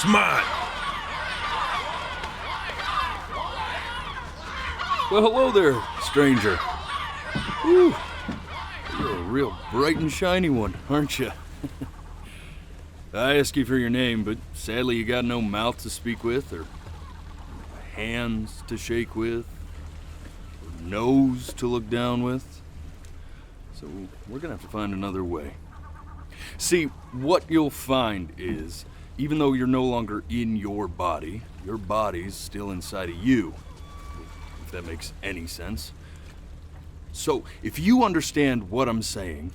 It's mine. Well, hello there, stranger. Whew. You're a real bright and shiny one, aren't you? I asked you for your name, but sadly you got no mouth to speak with, or hands to shake with, or nose to look down with. So we're gonna have to find another way. See, what you'll find is, even though you're no longer in your body's still inside of you. If that makes any sense. So, if you understand what I'm saying,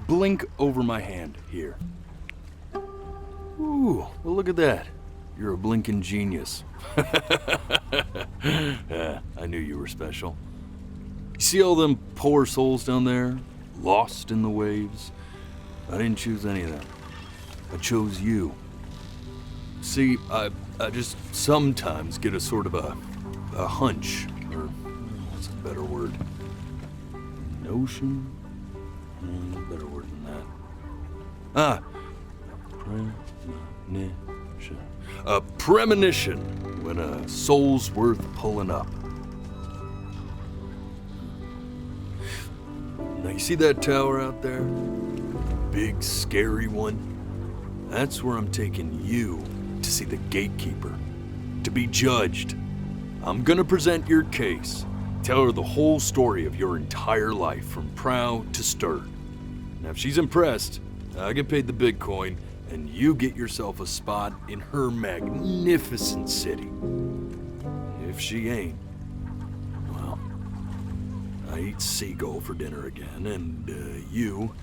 blink over my hand here. Ooh, well look at that. You're a blinking genius. Yeah, I knew you were special. You see all them poor souls down there, lost in the waves? I didn't choose any of them. I chose you. See, I just sometimes get a sort of a hunch, or what's a better word? Notion? Better word than that. Premonition. A premonition when a soul's worth pulling up. Now you see that tower out there? Big, scary one? That's where I'm taking you to see the gatekeeper, to be judged. I'm gonna present your case, tell her the whole story of your entire life from prow to stern. Now if she's impressed, I get paid the Bitcoin, and you get yourself a spot in her magnificent city. If she ain't, well, I eat seagull for dinner again, and you,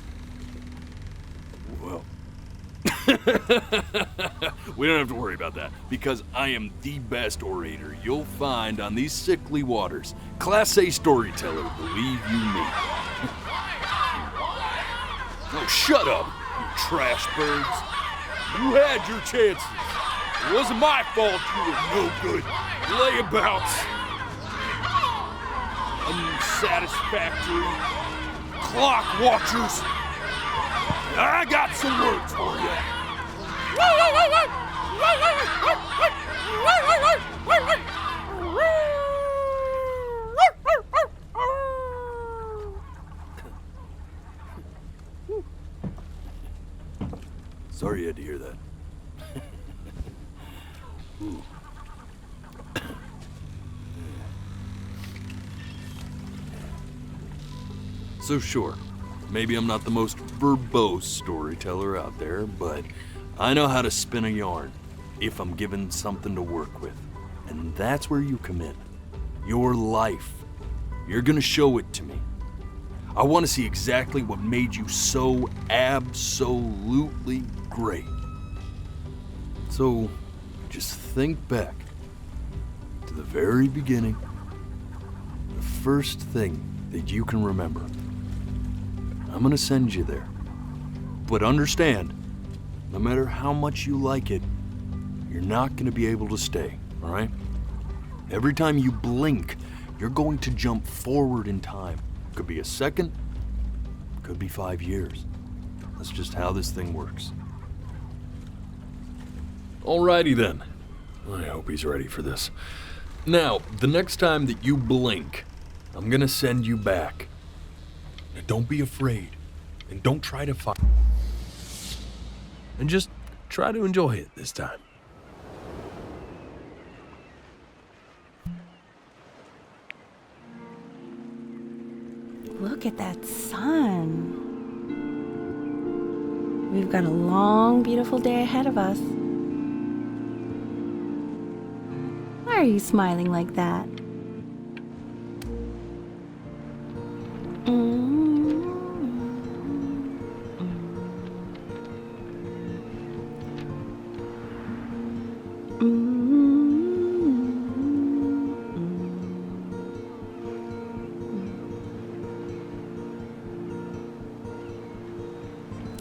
well, we don't have to worry about that, because I am the best orator you'll find on these sickly waters. Class A storyteller, believe you me. Oh, shut up, you trash birds. You had your chances. It wasn't my fault you were no good. Layabouts. Unsatisfactory. Clock watchers. I got some words for you. Sorry you had to hear that. Ooh. So sure, maybe I'm not the most verbose storyteller out there, but I know how to spin a yarn if I'm given something to work with. And that's where you come in. Your life. You're gonna show it to me. I want to see exactly what made you so absolutely great. So, just think back to the very beginning, the first thing that you can remember. I'm gonna send you there. But understand, no matter how much you like it, you're not gonna be able to stay, all right? Every time you blink, you're going to jump forward in time. Could be a second, could be 5 years. That's just how this thing works. Alrighty then. I hope he's ready for this. Now, the next time that you blink, I'm gonna send you back. Now don't be afraid, and don't try to fight. And just try to enjoy it this time. Look at that sun. We've got a long, beautiful day ahead of us. Why are you smiling like that?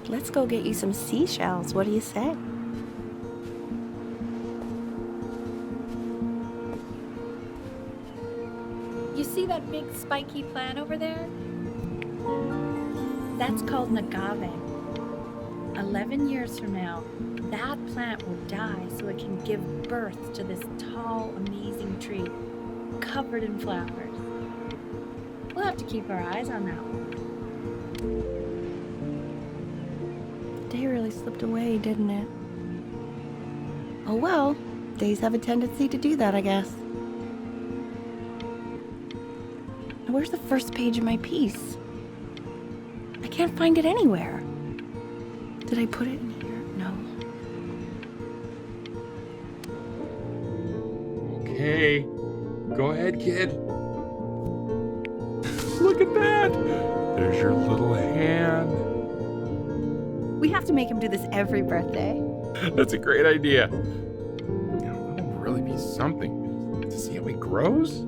Let's go get you some seashells. What do you say? You see that big spiky plant over there? That's called an agave. 11 years from now, That plant will die so it can give birth to this tall, amazing tree, covered in flowers. We'll have to keep our eyes on that one. The day really slipped away, didn't it? Oh well, days have a tendency to do that, I guess. Now, where's the first page of my piece? I can't find it anywhere. Did I put it in here? No. Okay, go ahead, kid. Look at that! There's your little hand. We have to make him do this every birthday. That's a great idea. That would really be something to see how he grows.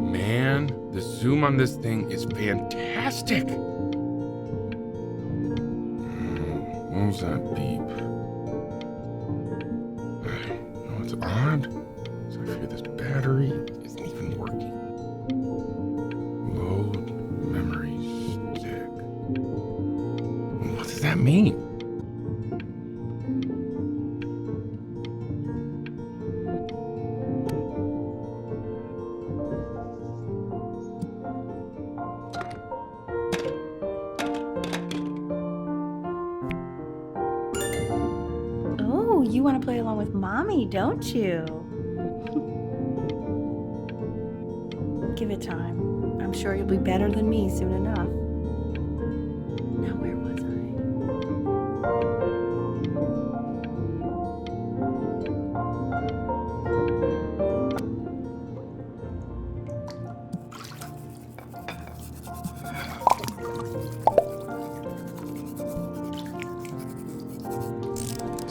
Man, the zoom on this thing is fantastic. What was that beep? No, it's odd. So I figure this battery isn't even working. Load memory stick. What does that mean? Oh, you want to play along with Mommy, don't you? Give it time. I'm sure you'll be better than me soon enough. Now, where was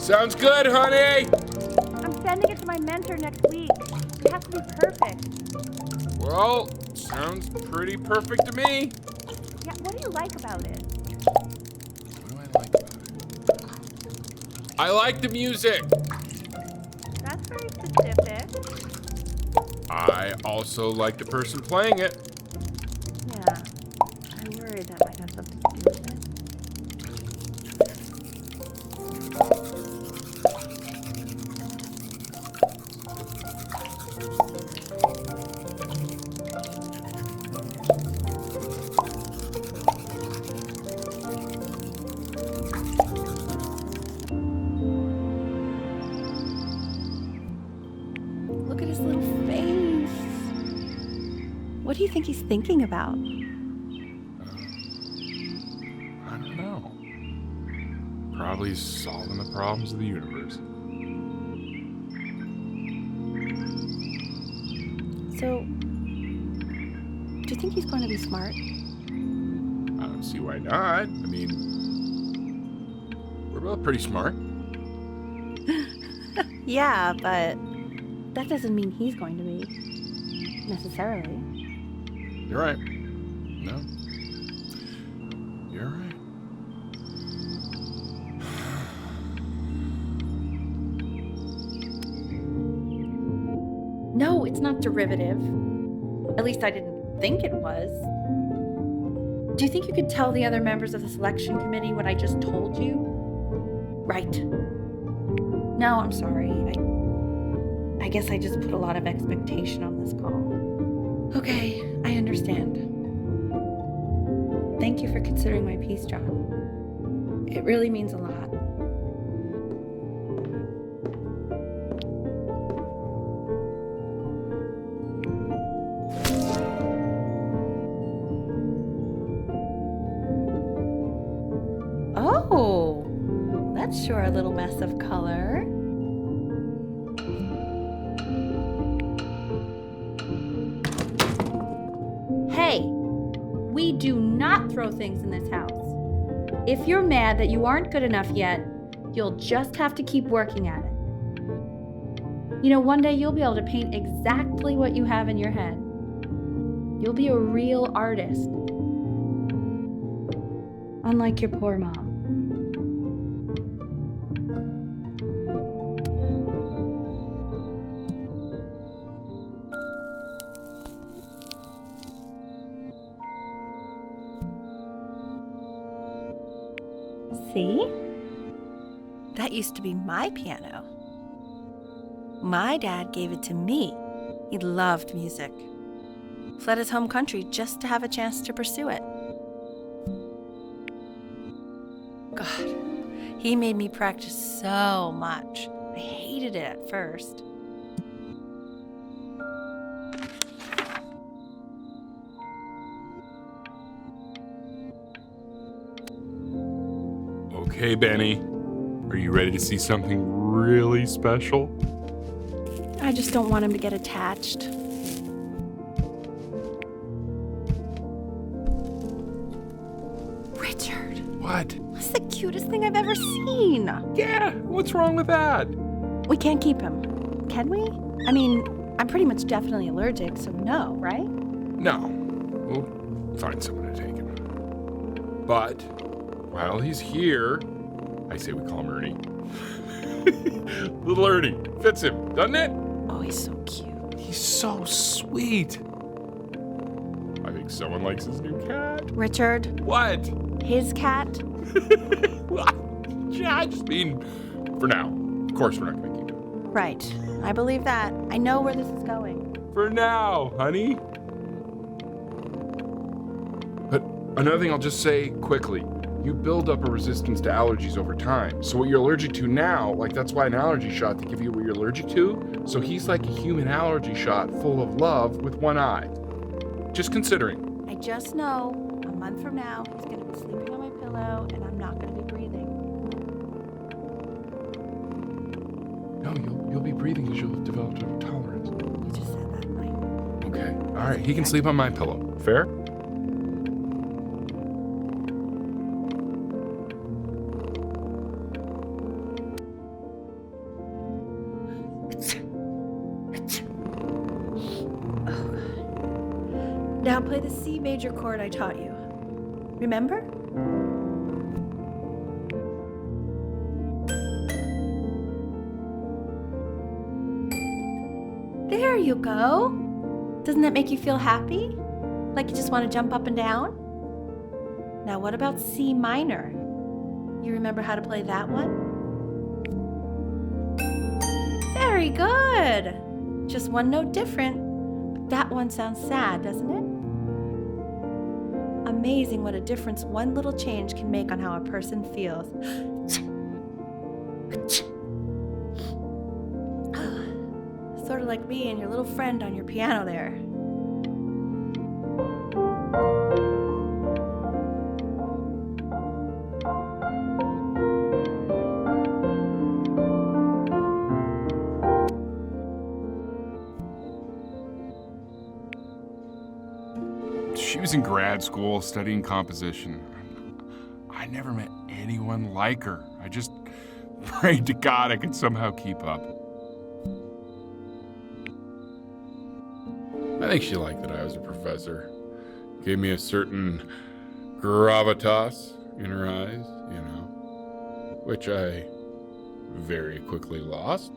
Sounds good, honey. I'm sending it to my mentor next week. It has to be perfect. Well, sounds pretty perfect to me. Yeah, what do you like about it? What do I like about it? I like the music. That's very specific. I also like the person playing it. Yeah, I worry that might have something to do with it. Look at his little face. What do you think he's thinking about? I don't know. Probably solving the problems of the universe. So, do you think he's going to be smart? I don't see why not. I mean, we're both pretty smart. Yeah, but that doesn't mean he's going to be. Necessarily. You're right. No. You're right. No, it's not derivative. At least I didn't think it was. Do you think you could tell the other members of the selection committee what I just told you? Right. No, I'm sorry. I guess I just put a lot of expectation on this call. Okay, I understand. Thank you for considering my piece, John. It really means a lot. Oh, that's sure a little mess of color. Hey, we do not throw things in this house. If you're mad that you aren't good enough yet, you'll just have to keep working at it. You know, one day you'll be able to paint exactly what you have in your head. You'll be a real artist. Unlike your poor mom. See? That used to be my piano. My dad gave it to me. He loved music. Fled his home country just to have a chance to pursue it. God, he made me practice so much. I hated it at first. Okay, Benny. Are you ready to see something really special? I just don't want him to get attached. Richard, What? that's the cutest thing I've ever seen. Yeah, what's wrong with that? We can't keep him, can we? I mean, I'm pretty much definitely allergic, so no, right? No. We'll find someone to take him. But while he's here, I say we call him Ernie. Little Ernie. Fits him, doesn't it? Oh, he's so cute. He's so sweet. I think someone likes his new cat. Richard, What? his cat? Yeah, I just mean, for now. Of course we're not going to keep him. Right. I believe that. I know where this is going. For now, honey. But another thing I'll just say quickly. You build up a resistance to allergies over time. So what you're allergic to now, like that's why an allergy shot to give you what you're allergic to. So he's like a human allergy shot full of love with one eye. Just considering. I just know a month from now, he's going to be sleeping on my pillow and I'm not going to be breathing. No, you'll be breathing because you'll have developed a tolerance. You just said that, Mike. Okay. All right. He can sleep on my pillow. Fair? Now play the C major chord I taught you. Remember? There you go. Doesn't that make you feel happy? Like you just want to jump up and down? Now what about C minor? You remember how to play that one? Very good. Just one note different. But that one sounds sad, doesn't it? Amazing what a difference one little change can make on how a person feels. Sort of like me and your little friend on your piano there. She was in grad school studying composition. I never met anyone like her. I just prayed to God I could somehow keep up. I think she liked that I was a professor. Gave me a certain gravitas in her eyes, you know, which I very quickly lost.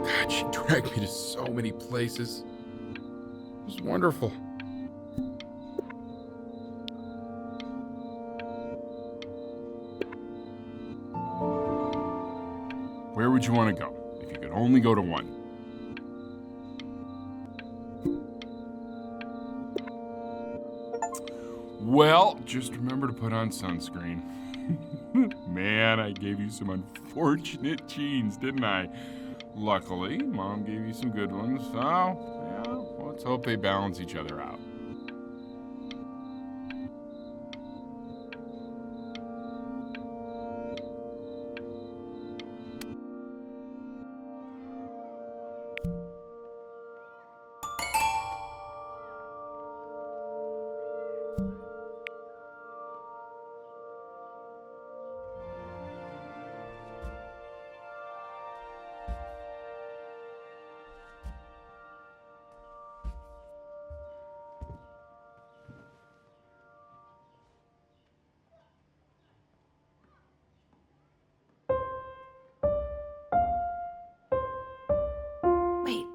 God, she dragged me to so many places. It was wonderful. Where would you want to go if you could only go to one? Well, just remember to put on sunscreen. Man, I gave you some unfortunate genes, didn't I? Luckily, Mom gave you some good ones, so yeah, let's hope they balance each other out. Wait,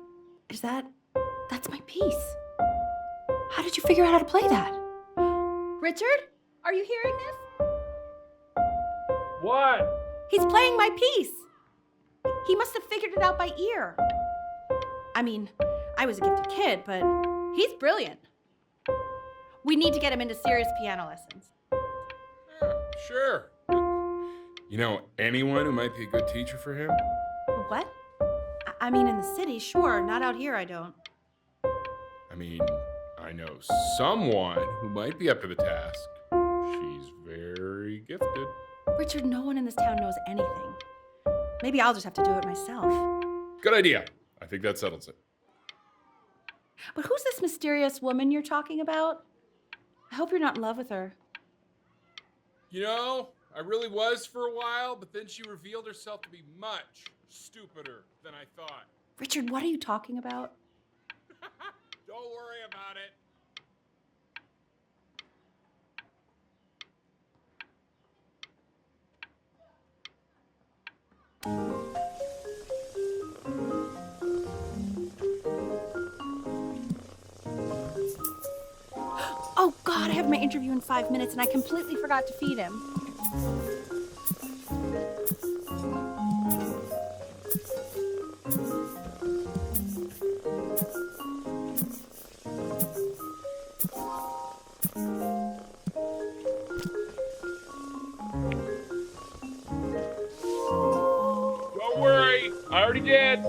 that's my piece. How did you figure out how to play that? Richard, are you hearing this? What? He's playing my piece. He must have figured it out by ear. I mean, I was a gifted kid, but he's brilliant. We need to get him into serious piano lessons. Sure. You know anyone who might be a good teacher for him? What? I mean, in the city, sure. Not out here, I don't. I mean, I know someone who might be up to the task. She's very gifted. Richard, no one in this town knows anything. Maybe I'll just have to do it myself. Good idea. I think that settles it. But who's this mysterious woman you're talking about? I hope you're not in love with her. You know, I really was for a while, but then she revealed herself to be much stupider than I thought. Richard, what are you talking about? Don't worry about it. Oh God, I have my interview in 5 minutes and I completely forgot to feed him. Don't worry, I already did.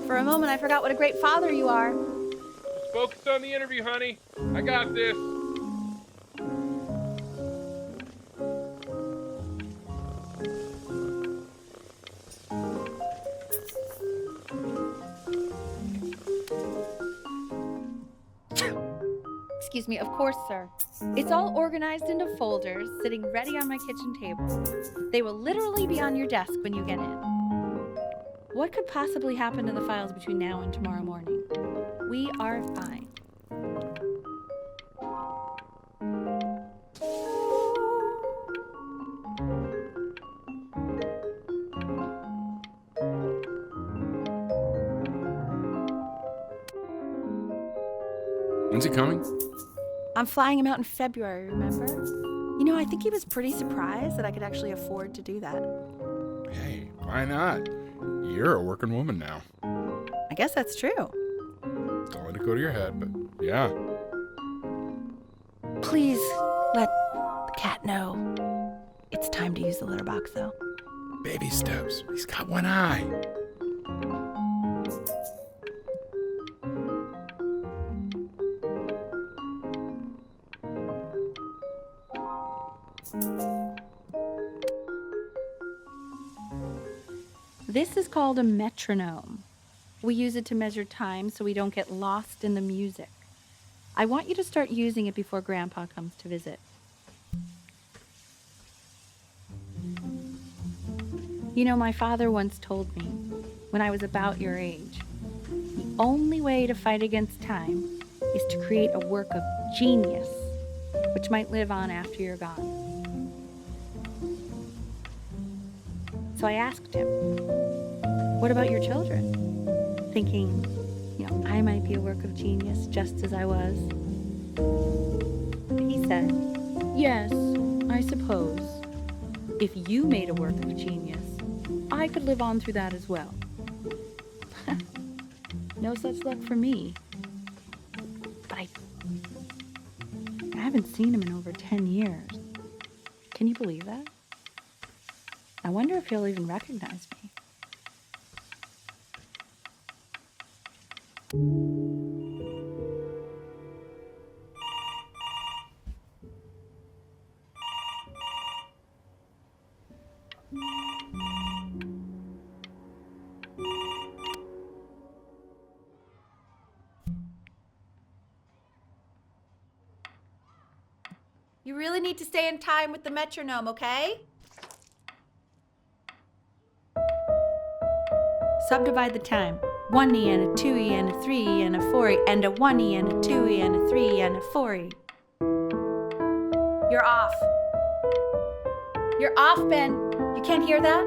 For a moment, I forgot what a great father you are. Just focus on the interview, honey. I got this. Excuse me, of course, sir. It's all organized into folders, sitting ready on my kitchen table. They will literally be on your desk when you get in. What could possibly happen to the files between now and tomorrow morning? We are fine. When's he coming? I'm flying him out in February, remember? You know, I think he was pretty surprised that I could actually afford to do that. Hey, why not? You're a working woman now. I guess that's true. Don't let it go to your head, but yeah. Please let the cat know. It's time to use the litter box, though. Baby steps. He's got one eye. This is called a metronome. We use it to measure time so we don't get lost in the music. I want you to start using it before Grandpa comes to visit. You know, my father once told me, when I was about your age, the only way to fight against time is to create a work of genius, which might live on after you're gone. So I asked him, what about your children? Thinking, I might be a work of genius just as I was. He said, yes, I suppose. If you made a work of genius, I could live on through that as well. No such luck for me. But I haven't seen him in over 10 years. Can you believe that? I wonder if he'll even recognize me. You really need to stay in time with the metronome, okay? Subdivide the time. 1E and a 2E and a 3E and a 4E and a 1E and a 2E and a 3E and a 4E. You're off. You're off, Ben. You can't hear that?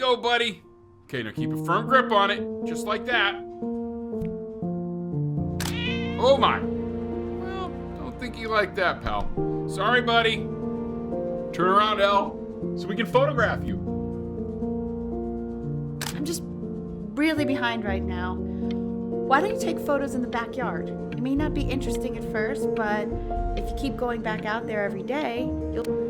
go, buddy. Okay, now keep a firm grip on it, just like that. Oh my. Well, don't think you like that, pal. Sorry, buddy. Turn around, Elle, so we can photograph you. I'm just really behind right now. Why don't you take photos in the backyard? It may not be interesting at first, but if you keep going back out there every day, you'll...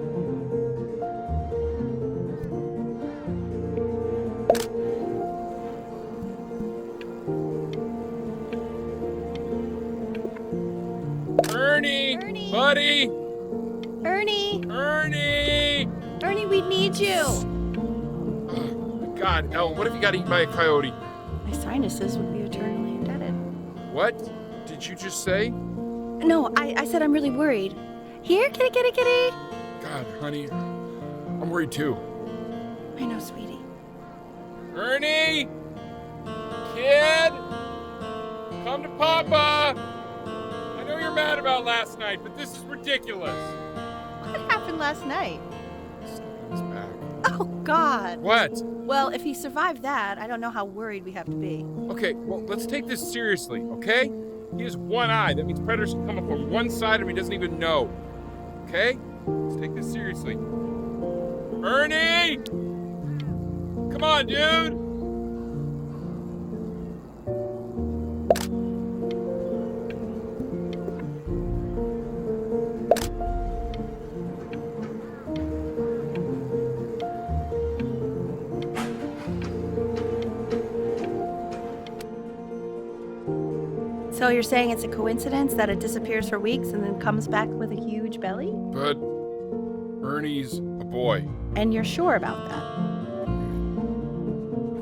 Ernie! Ernie! Buddy! Ernie! Ernie! Ernie, we need you! Oh, God, Elle, what if you got eaten by a coyote? My sinuses would be eternally indebted. What did you just say? No, I said I'm really worried. Here, kitty, kitty, kitty! God, honey, I'm worried too. I know, sweetie. Ernie! Kid! Come to Papa! I know you're mad about last night, but this is ridiculous. What happened last night? His back. Oh, God. What? Well, if he survived that, I don't know how worried we have to be. Okay, well, let's take this seriously, okay? He has one eye. That means predators can come up on one side of him he doesn't even know. Okay? Let's take this seriously. Ernie! Come on, dude! So you're saying it's a coincidence that it disappears for weeks and then comes back with a huge belly? But Ernie's a boy. And you're sure about that?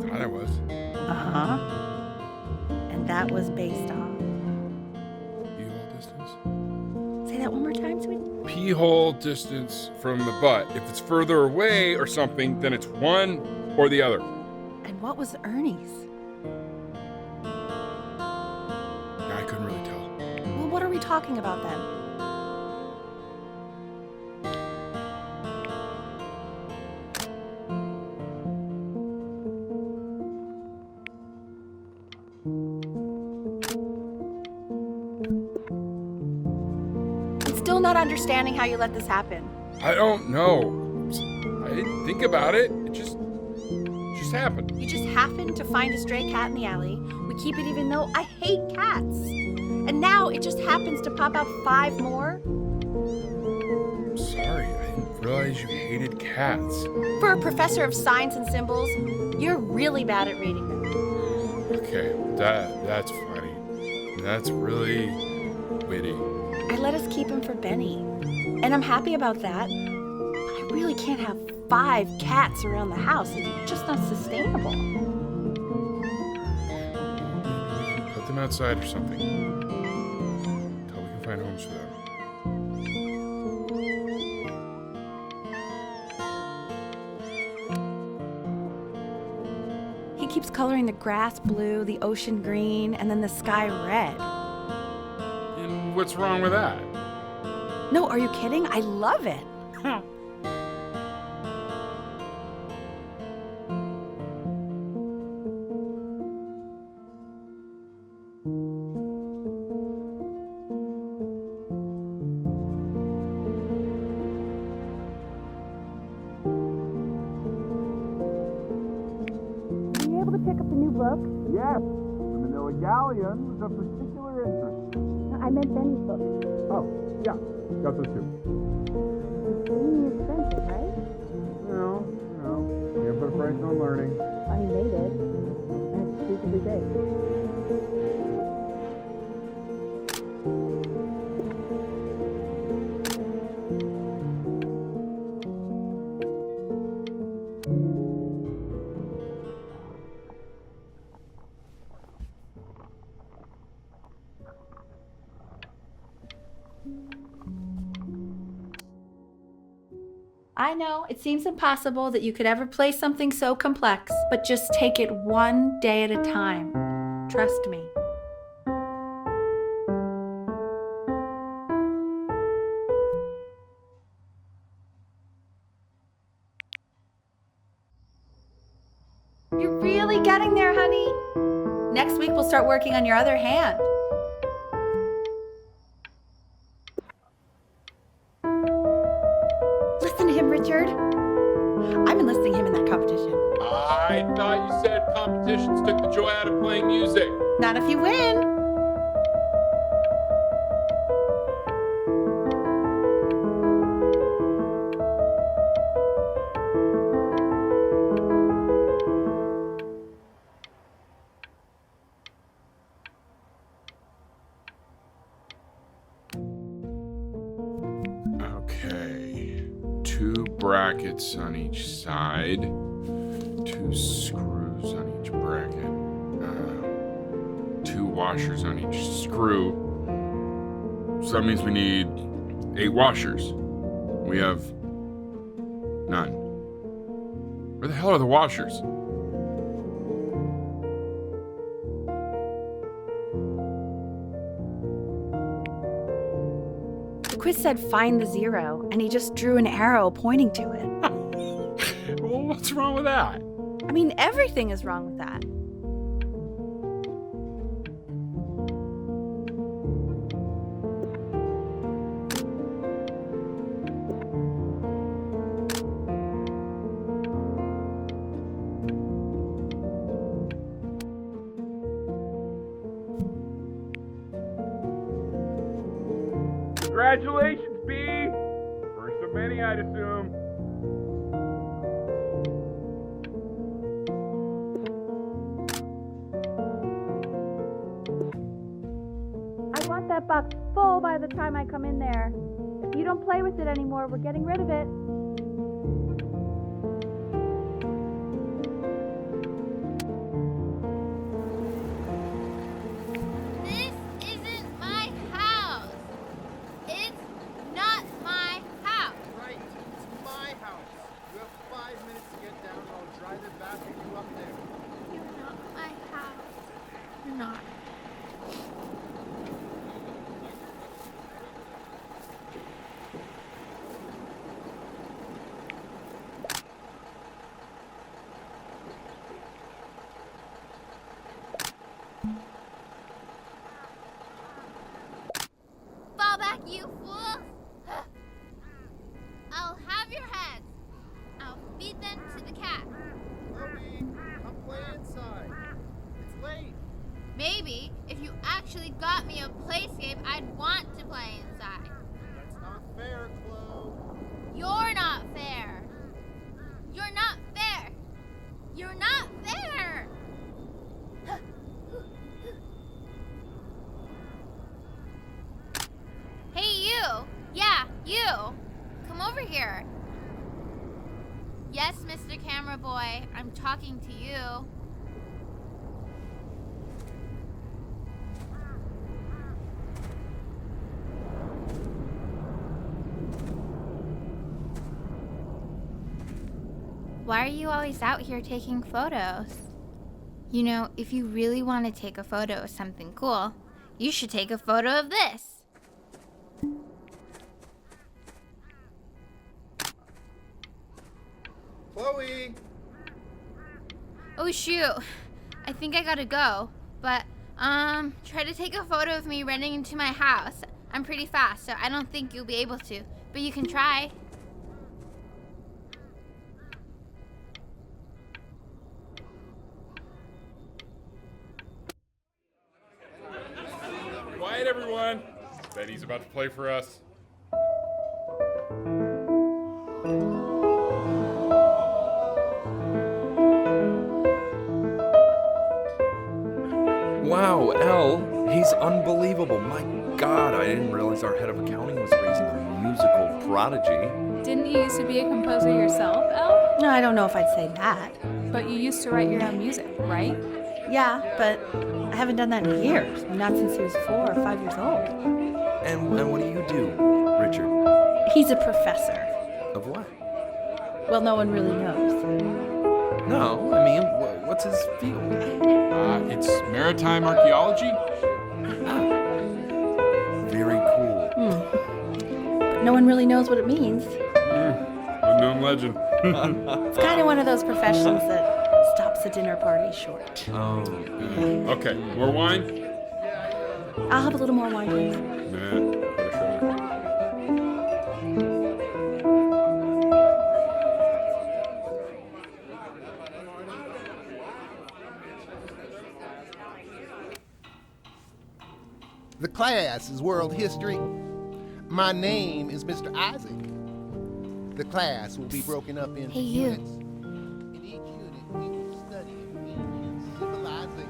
I thought I was. Uh-huh. And that was based on... Pee-hole distance? Say that one more time, sweetie. Pee-hole distance from the butt. If it's further away or something, then it's one or the other. And what was Ernie's? I couldn't really tell. Well, what are we talking about then? I'm still not understanding how you let this happen. I don't know. I didn't think about it. It just happened. You just happened to find a stray cat in the alley. We keep it even though I hate cats. And now it just happens to pop out 5 more? I'm sorry. I didn't realize you hated cats. For a professor of signs and symbols, you're really bad at reading them. Okay, that's funny. That's really witty. I let us keep him for Benny. And I'm happy about that. But I really can't have 5 cats around the house. It's just not sustainable. Put them outside or something. Until we can find homes for them. He keeps coloring the grass blue, the ocean green, and then the sky red. And what's wrong with that? No, are you kidding? I love it. Were you able to pick up the new book? Yes, the Manila Galleon was of particular interest. No, I meant Benny's book. Oh, yeah, got those two. Extremely expensive, right? Can't put a price on learning. I mean, they did. And it's stupidly big. I know, it seems impossible that you could ever play something so complex, but just take it one day at a time. Trust me. getting there, honey. Next week, we'll start working on your other hand. Listen to him, Richard. I'm enlisting him in that competition. I thought you said competitions took the joy out of playing music. Not if you win. Okay. 2 brackets on each side. 2 screws on each bracket. 2 washers on each screw. So that means we need 8 washers. We have none. Where the hell are the washers? The quiz said find the 0, and he just drew an arrow pointing to it. Well, what's wrong with that? I mean, everything is wrong with that. Congratulations, B! First of many, I'd assume. I want that box full by the time I come in there. If you don't play with it anymore, we're getting rid of it. This isn't my house. It's not my house. Right, it's my house. You have 5 minutes to get down, and I'll drive it back and you up there. You're not my house. You're not. Fall back, you fools! I'll have your heads. I'll feed them to the cat. Chloe, come play inside. It's late. Maybe if you actually got me a playscape, I'd want to play inside. That's not fair, Chloe. You're not fair. You're not fair. You're not fair. Hey, you. Yeah, you. Come over here. Yes, Mr. Camera Boy, I'm talking to you. Why are you always out here taking photos? You know, if you really want to take a photo of something cool, you should take a photo of this. Chloe! Oh shoot, I think I gotta go. But, try to take a photo of me running into my house. I'm pretty fast, so I don't think you'll be able to. But you can try. Quiet, everyone. Betty's about to play for us. Wow, L, he's unbelievable. My God, I didn't realize our head of accounting was raising a musical prodigy. Didn't you used to be a composer yourself, Elle? No, I don't know if I'd say that. But you used to write your own music, right? Yeah, but I haven't done that in years. Not since he was 4 or 5 years old. And what do you do, Richard? He's a professor. Of what? Well, no one really knows. No, I mean, what's his field? It's maritime archaeology. Very cool. But no one really knows what it means. Unknown legend. It's kind of one of those professions that stops the dinner party short. Oh. Okay, more wine? I'll have a little more wine, please. Nah, better show. The class is world history. My name is Mr. Isaac. The class will be broken up into Hey, you. units. In each unit, we will study ancient civilization.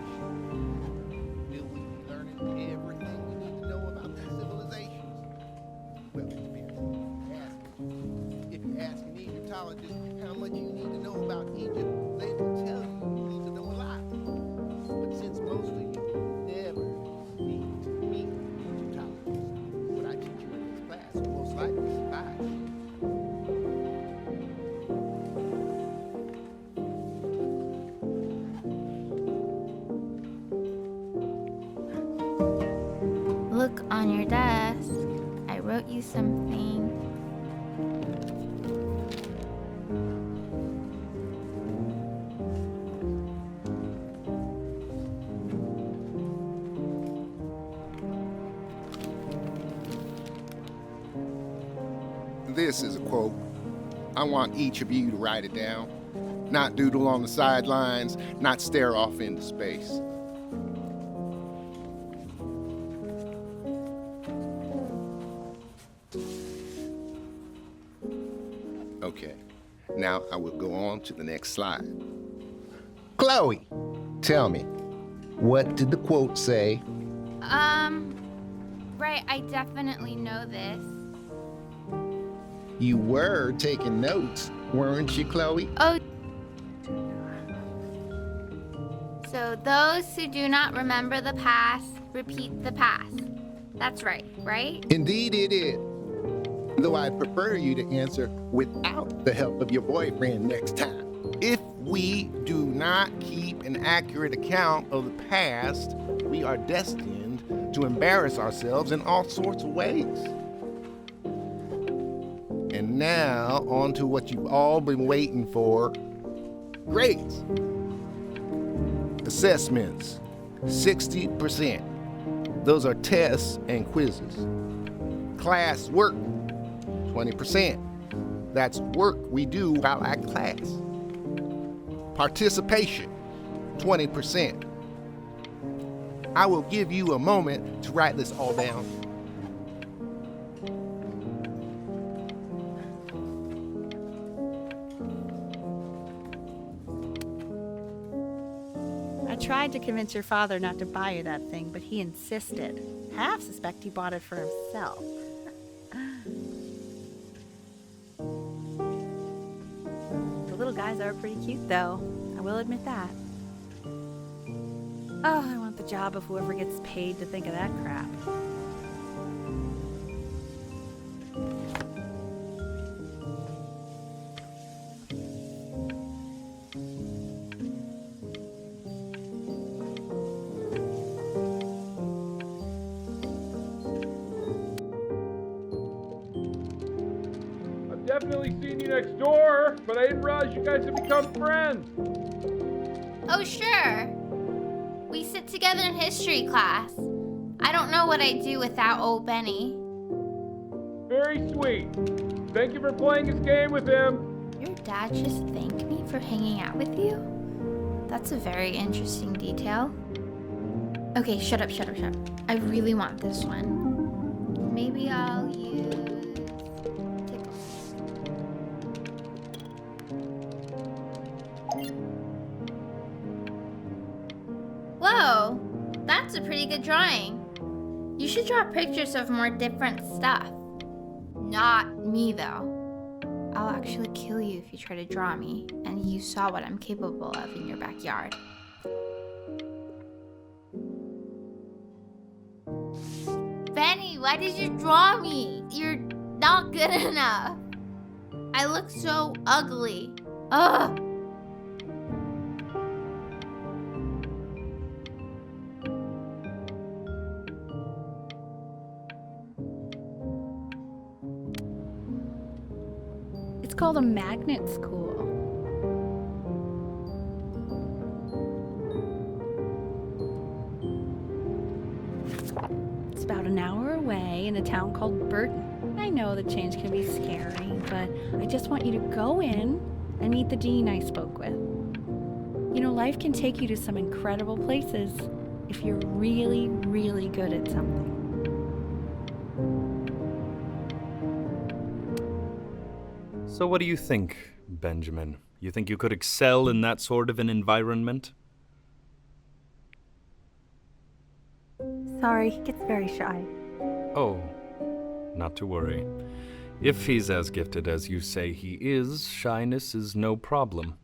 Will we be learning everything we need to know about these civilizations? Well, it depends. If you ask an Egyptologist how much you need to know about Egypt, they will tell you need to know a lot. But since most of you never need to meet Egyptologists, what I teach you in this class will most likely suffice. Look on your desk. I wrote you something. This is a quote. I want each of you to write it down. Not doodle on the sidelines, not stare off into space. Okay, now I will go on to the next slide. Chloe, tell me, what did the quote say? Right, I definitely know this. You were taking notes, weren't you, Chloe? Oh. So those who do not remember the past, repeat the past. That's right, right? Indeed it is. Though I'd prefer you to answer without the help of your boyfriend next time. If we do not keep an accurate account of the past, we are destined to embarrass ourselves in all sorts of ways. And now, on to what you've all been waiting for. Grades. Assessments, 60%. Those are tests and quizzes. Class work, 20%. That's work we do while at class. Participation, 20%. I will give you a moment to write this all down. I tried to convince your father not to buy you that thing, but he insisted. Half suspect he bought it for himself. The little guys are pretty cute, though. I will admit that. Oh, I want the job of whoever gets paid to think of that crap. I've definitely seen you next door, but I didn't realize you guys had become friends. Oh, sure. We sit together in history class. I don't know what I'd do without old Benny. Very sweet. Thank you for playing this game with him. Your dad just thanked me for hanging out with you? That's a very interesting detail. Okay, shut up. I really want this one. Maybe I'll use tickle. Whoa, that's a pretty good drawing. You should draw pictures of more different stuff. Not me, though. I'll actually kill you if you try to draw me, and you saw what I'm capable of in your backyard. Benny, why did you draw me? You're not good enough. I look so ugly. Ugh. It's called a magnet school. away in a town called Burton. I know the change can be scary, but I just want you to go in and meet the dean I spoke with. You know, life can take you to some incredible places if you're really, really good at something. So what do you think, Benjamin? You think you could excel in that sort of an environment? Sorry, he gets very shy. Oh, not to worry. If he's as gifted as you say he is, shyness is no problem.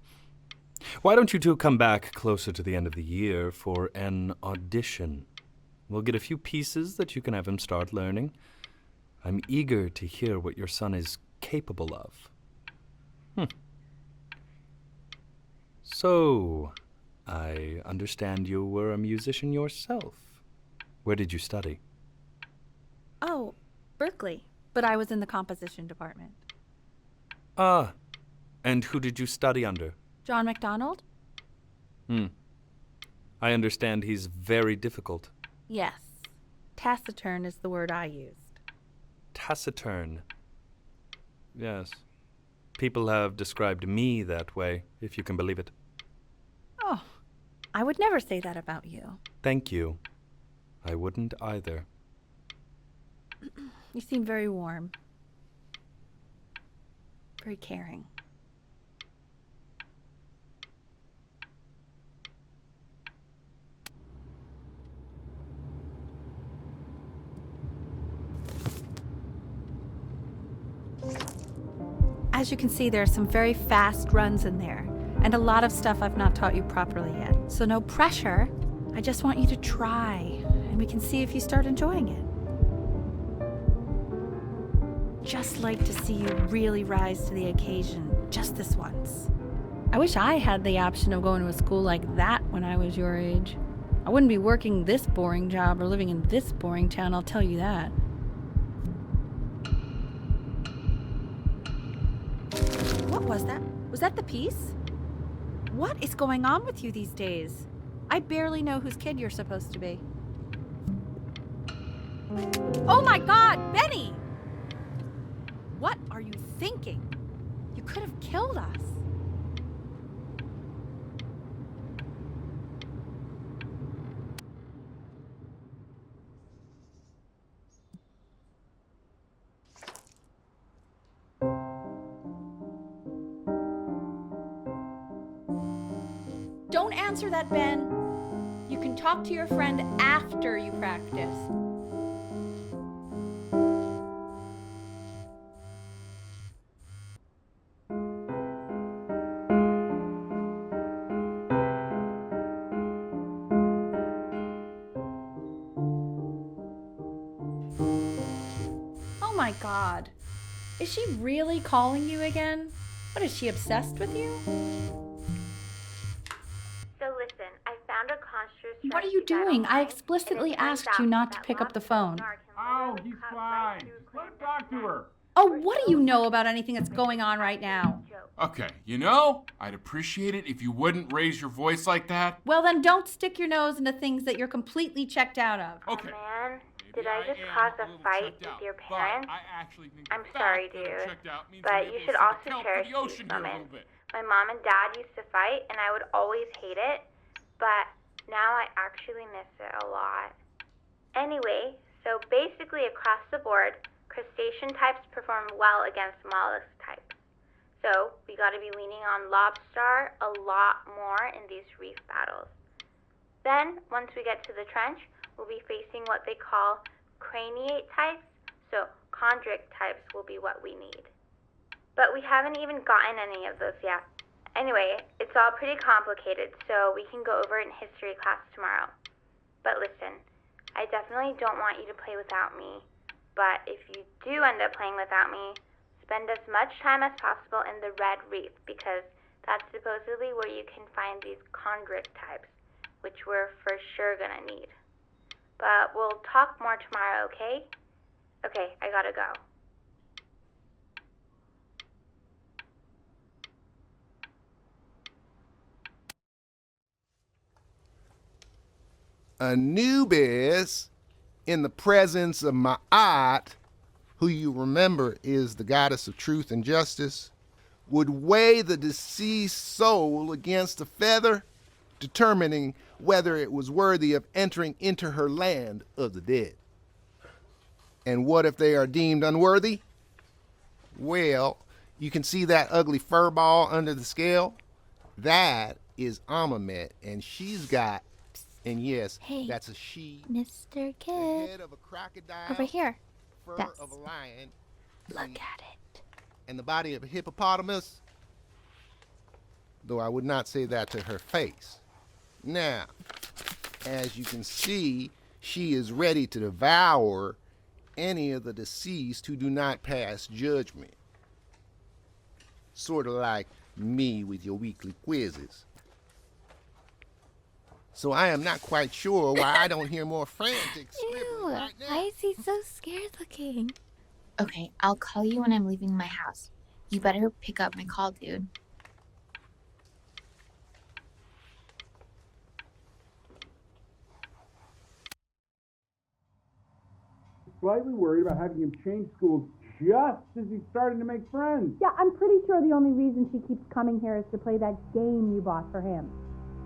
Why don't you two come back closer to the end of the year for an audition? We'll get a few pieces that you can have him start learning. I'm eager to hear what your son is capable of. So, I understand you were a musician yourself. Where did you study? Oh, Berkeley. But I was in the composition department. Ah, and who did you study under? John MacDonald? I understand he's very difficult. Yes. Taciturn is the word I used. Taciturn. Yes. People have described me that way, if you can believe it. Oh, I would never say that about you. Thank you. I wouldn't either. You seem very warm. Very caring. As you can see, there are some very fast runs in there, and a lot of stuff I've not taught you properly yet. So no pressure. I just want you to try, and we can see if you start enjoying it. Just like to see you really rise to the occasion, just this once. I wish I had the option of going to a school like that when I was your age. I wouldn't be working this boring job or living in this boring town, I'll tell you that. What was that? Was that the piece? What is going on with you these days? I barely know whose kid you're supposed to be. Oh my God, Benny! What are you thinking? You could have killed us. Don't answer that, Ben. You can talk to your friend after you practice. Oh my God. Is she really calling you again? What, is she obsessed with you? So listen, I found a construct. What are you doing? I explicitly asked you not to pick up the phone. Oh, he's fine. Just let him talk to her. Oh, what do you know about anything that's going on right now? Okay, you know, I'd appreciate it if you wouldn't raise your voice like that. Well, then don't stick your nose into things that you're completely checked out of. Okay. Oh man, did Maybe I just am cause a a little fight checked out, with your but parents? I actually think I'm the fact sorry, that I'm dude, checked out means but I you may should be able to also count cherish for the ocean these here a little moments. bit. My mom and dad used to fight, and I would always hate it, but now I actually miss it a lot. Anyway, so basically across the board, crustacean types perform well against mollusk types. So we got to be leaning on lobster a lot more in these reef battles. Then, once we get to the trench, we'll be facing what they call craniate types, so chondric types will be what we need. But we haven't even gotten any of those yet. Anyway, it's all pretty complicated, so we can go over it in history class tomorrow. But listen, I definitely don't want you to play without me. But if you do end up playing without me, spend as much time as possible in the red reef, because that's supposedly where you can find these chondric types, which we're for sure gonna need. But we'll talk more tomorrow, okay? Okay, I gotta go. Anubis, in the presence of Ma'at, who you remember is the goddess of truth and justice, would weigh the deceased soul against a feather, determining whether it was worthy of entering into her land of the dead. And what if they are deemed unworthy? Well, you can see that ugly fur ball under the scale? That is Amamet, and she's got, and yes, Hey, that's a she, Mr. the Kid. head of a crocodile, Over here. fur Yes. of a lion, Look at it. and the body of a hippopotamus, though I would not say that to her face. Now, as you can see, she is ready to devour any of the deceased who do not pass judgment. Sort of like me with your weekly quizzes. So I am not quite sure why I don't hear more frantic scribbles Ew, right now. why is he so scared looking? Okay, I'll call you when I'm leaving my house. You better pick up my call, dude. Slightly worried about having him change schools just as he's starting to make friends. Yeah, I'm pretty sure the only reason she keeps coming here is to play that game you bought for him.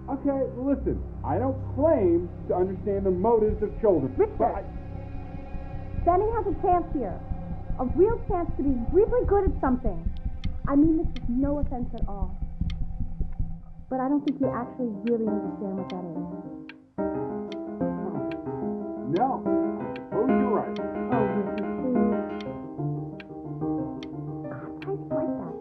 Okay, listen, I don't claim to understand the motives of children. But Benny has a chance here. A real chance to be really good at something. I mean this with no offense at all. But I don't think you actually really understand what that is. no, I suppose you're right. Oh, Ricky, please. God, why is he like that?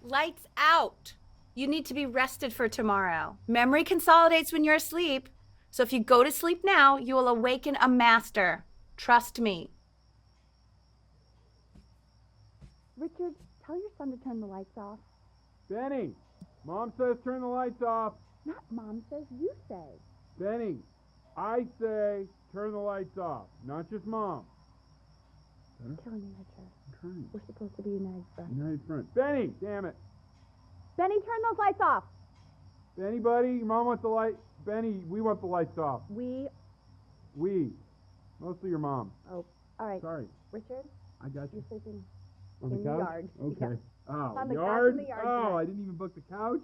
Lights out. You need to be rested for tomorrow. Memory consolidates when you're asleep. So if you go to sleep now, you will awaken a master. Trust me. Richard, tell your son to turn the lights off. Benny, Mom says turn the lights off. Not Mom says, you say. Benny, I say turn the lights off, not just Mom. You're killing me, Richard. I'm trying. We're supposed to be United Front. United Front. Benny, damn it. Benny, turn those lights off. Benny, buddy, your mom wants the light. Benny, we want the lights off. We. Mostly your mom. Oh, all right. Sorry, Richard, I got you. you're sleeping On in the couch? yard. Okay. Yeah. Oh, On the couch yard? in the yard Oh, tonight. I didn't even book the couch?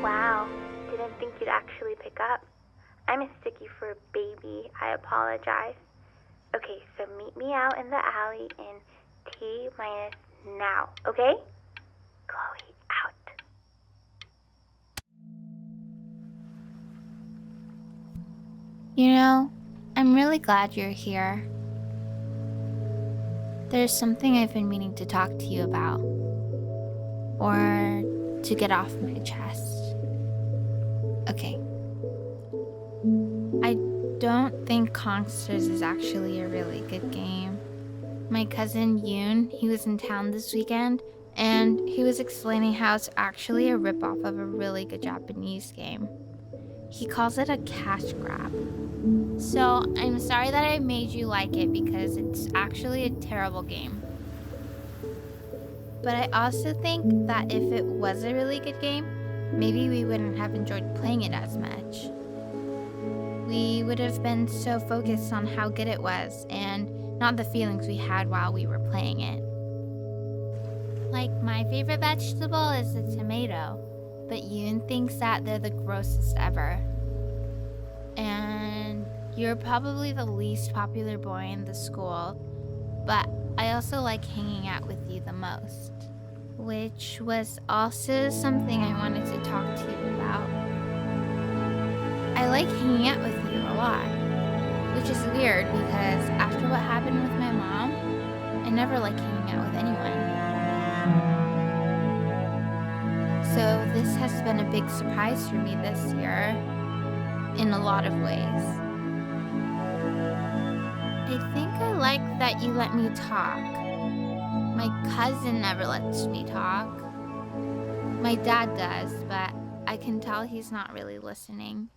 Wow, didn't think you'd actually pick up. I mistook you for a baby. I apologize. Okay, so meet me out in the alley in T minus now, okay? Chloe, out. You know, I'm really glad you're here. There's something I've been meaning to talk to you about. Or to get off my chest. Okay. I don't think Kongsters is actually a really good game. My cousin Yoon, he was in town this weekend, and he was explaining how it's actually a ripoff of a really good Japanese game. He calls it a cash grab. So I'm sorry that I made you like it because it's actually a terrible game. But I also think that if it was a really good game, maybe we wouldn't have enjoyed playing it as much. We would have been so focused on how good it was and not the feelings we had while we were playing it. Like, my favorite vegetable is the tomato, but Yoon thinks that they're the grossest ever. And You're probably the least popular boy in the school, but I also like hanging out with you the most, which was also something I wanted to talk to you about. I like hanging out with you a lot, which is weird because after what happened with my mom, I never like hanging out with anyone. So this has been a big surprise for me this year, in a lot of ways. I think I like that you let me talk. My cousin never lets me talk. My dad does, but I can tell he's not really listening.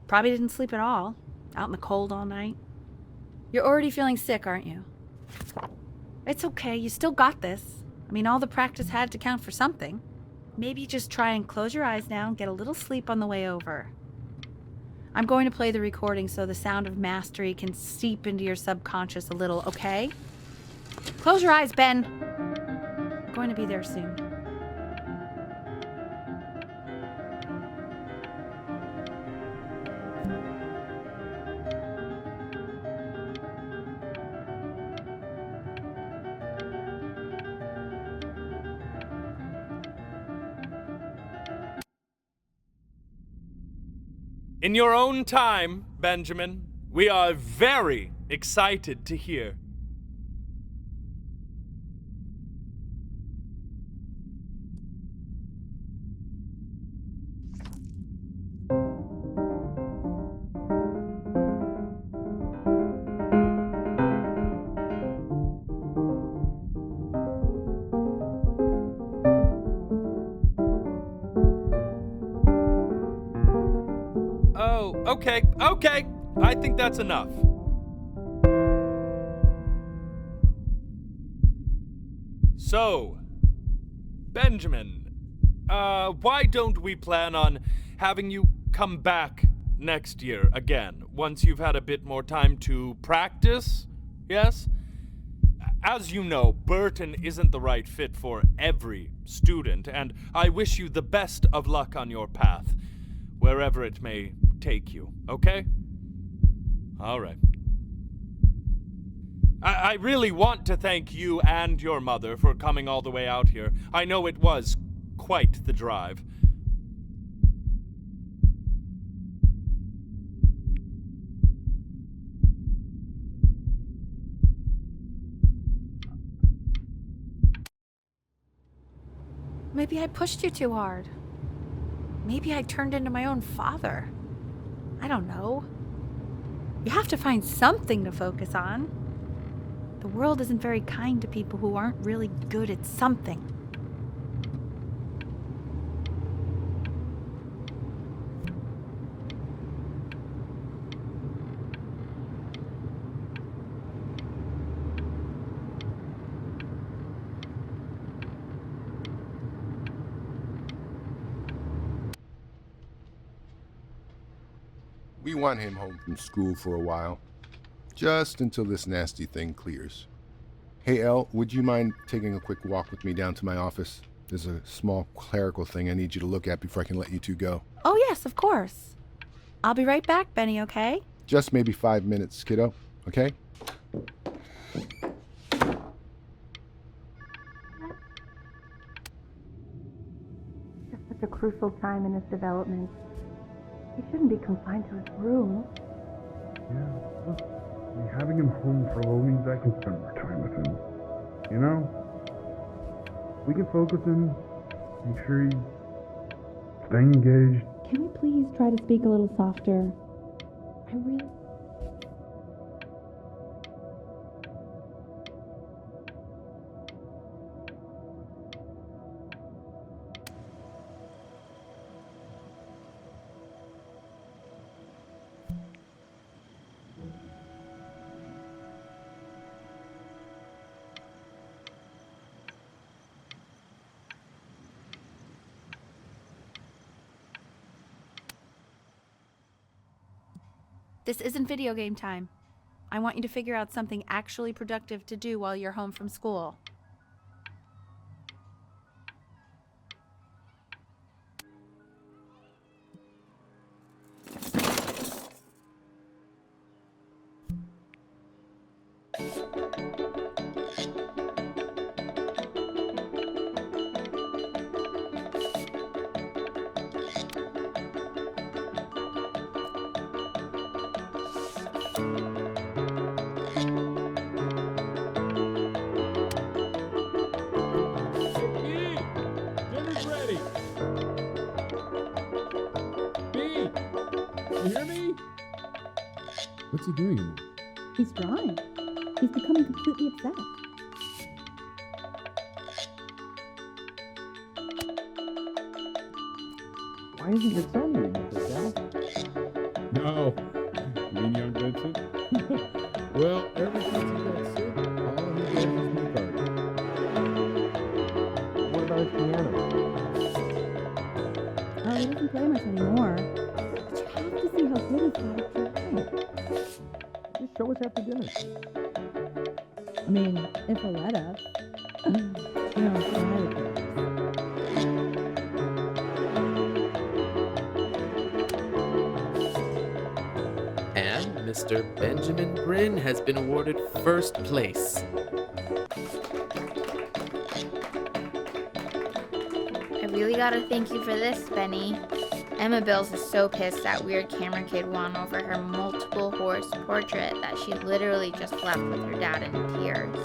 Probably didn't sleep at all. Out in the cold all night. You're already feeling sick, aren't you? It's okay. You still got this. I mean, all the practice had to count for something. Maybe just try and close your eyes now and get a little sleep on the way over. I'm going to play the recording so the sound of mastery can seep into your subconscious a little, okay? Close your eyes, Ben. I'm going to be there soon. In your own time, Benjamin, we are very excited to hear. Oh, okay. I think that's enough. So, Benjamin, why don't we plan on having you come back next year again, once you've had a bit more time to practice? Yes? As you know, Burton isn't the right fit for every student, and I wish you the best of luck on your path, wherever it may take you, okay? All right. I really want to thank you and your mother for coming all the way out here. I know it was quite the drive. Maybe I pushed you too hard. Maybe I turned into my own father. I don't know. You have to find something to focus on. The world isn't very kind to people who aren't really good at something. We want him home from school for a while. Just until this nasty thing clears. Hey, Elle, would you mind taking a quick walk with me down to my office? There's a small clerical thing I need you to look at before I can let you two go. Oh, yes, of course. I'll be right back, Benny, okay? Just maybe 5 minutes, kiddo, okay? Just such a crucial time in his development. He shouldn't be confined to his room. Yeah, look, having him home for a little means I can spend more time with him. You know? We can focus him, make sure he's staying engaged. Can we please try to speak a little softer? I really... This isn't video game time. I want you to figure out something actually productive to do while you're home from school. Dinner's ready. B, you hear me? What's he doing in there? He's drawing. He's becoming completely obsessed. Why isn't your son doing this, Al? No. You mean young Vincent? Well, ever since he got sick, all he does is make art. What about his piano? Oh, he doesn't play much anymore. But you have to see how good he's got at drawing. Just show us after dinner. I mean, if he'll let us. You know, private. And Mr. Benjamin Bryn has been awarded first place. I really gotta thank you for this, Benny. Emma Bills is so pissed that weird camera kid won over her multiple horse portrait that she literally just left with her dad in tears.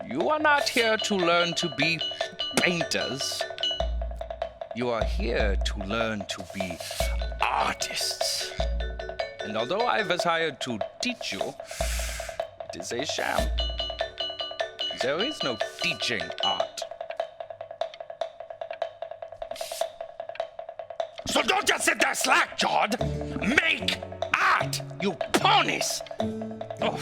You are not here to learn to be painters. You are here to learn to be artists. And although I was hired to teach you, it is a sham. There is no teaching art. So don't just sit there slack-jawed. Make art, you ponies! Oh.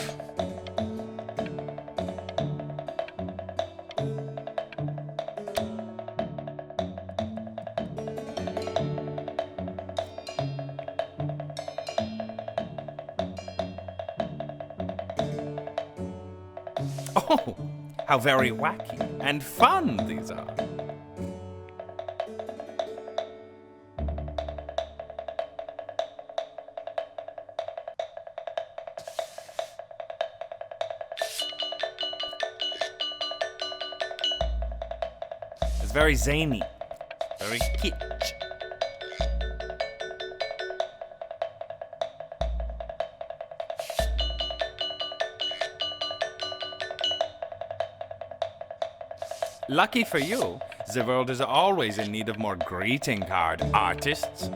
Oh, how very wacky and fun these are. It's very zany, very kitsch. Lucky for you, the world is always in need of more greeting card artists.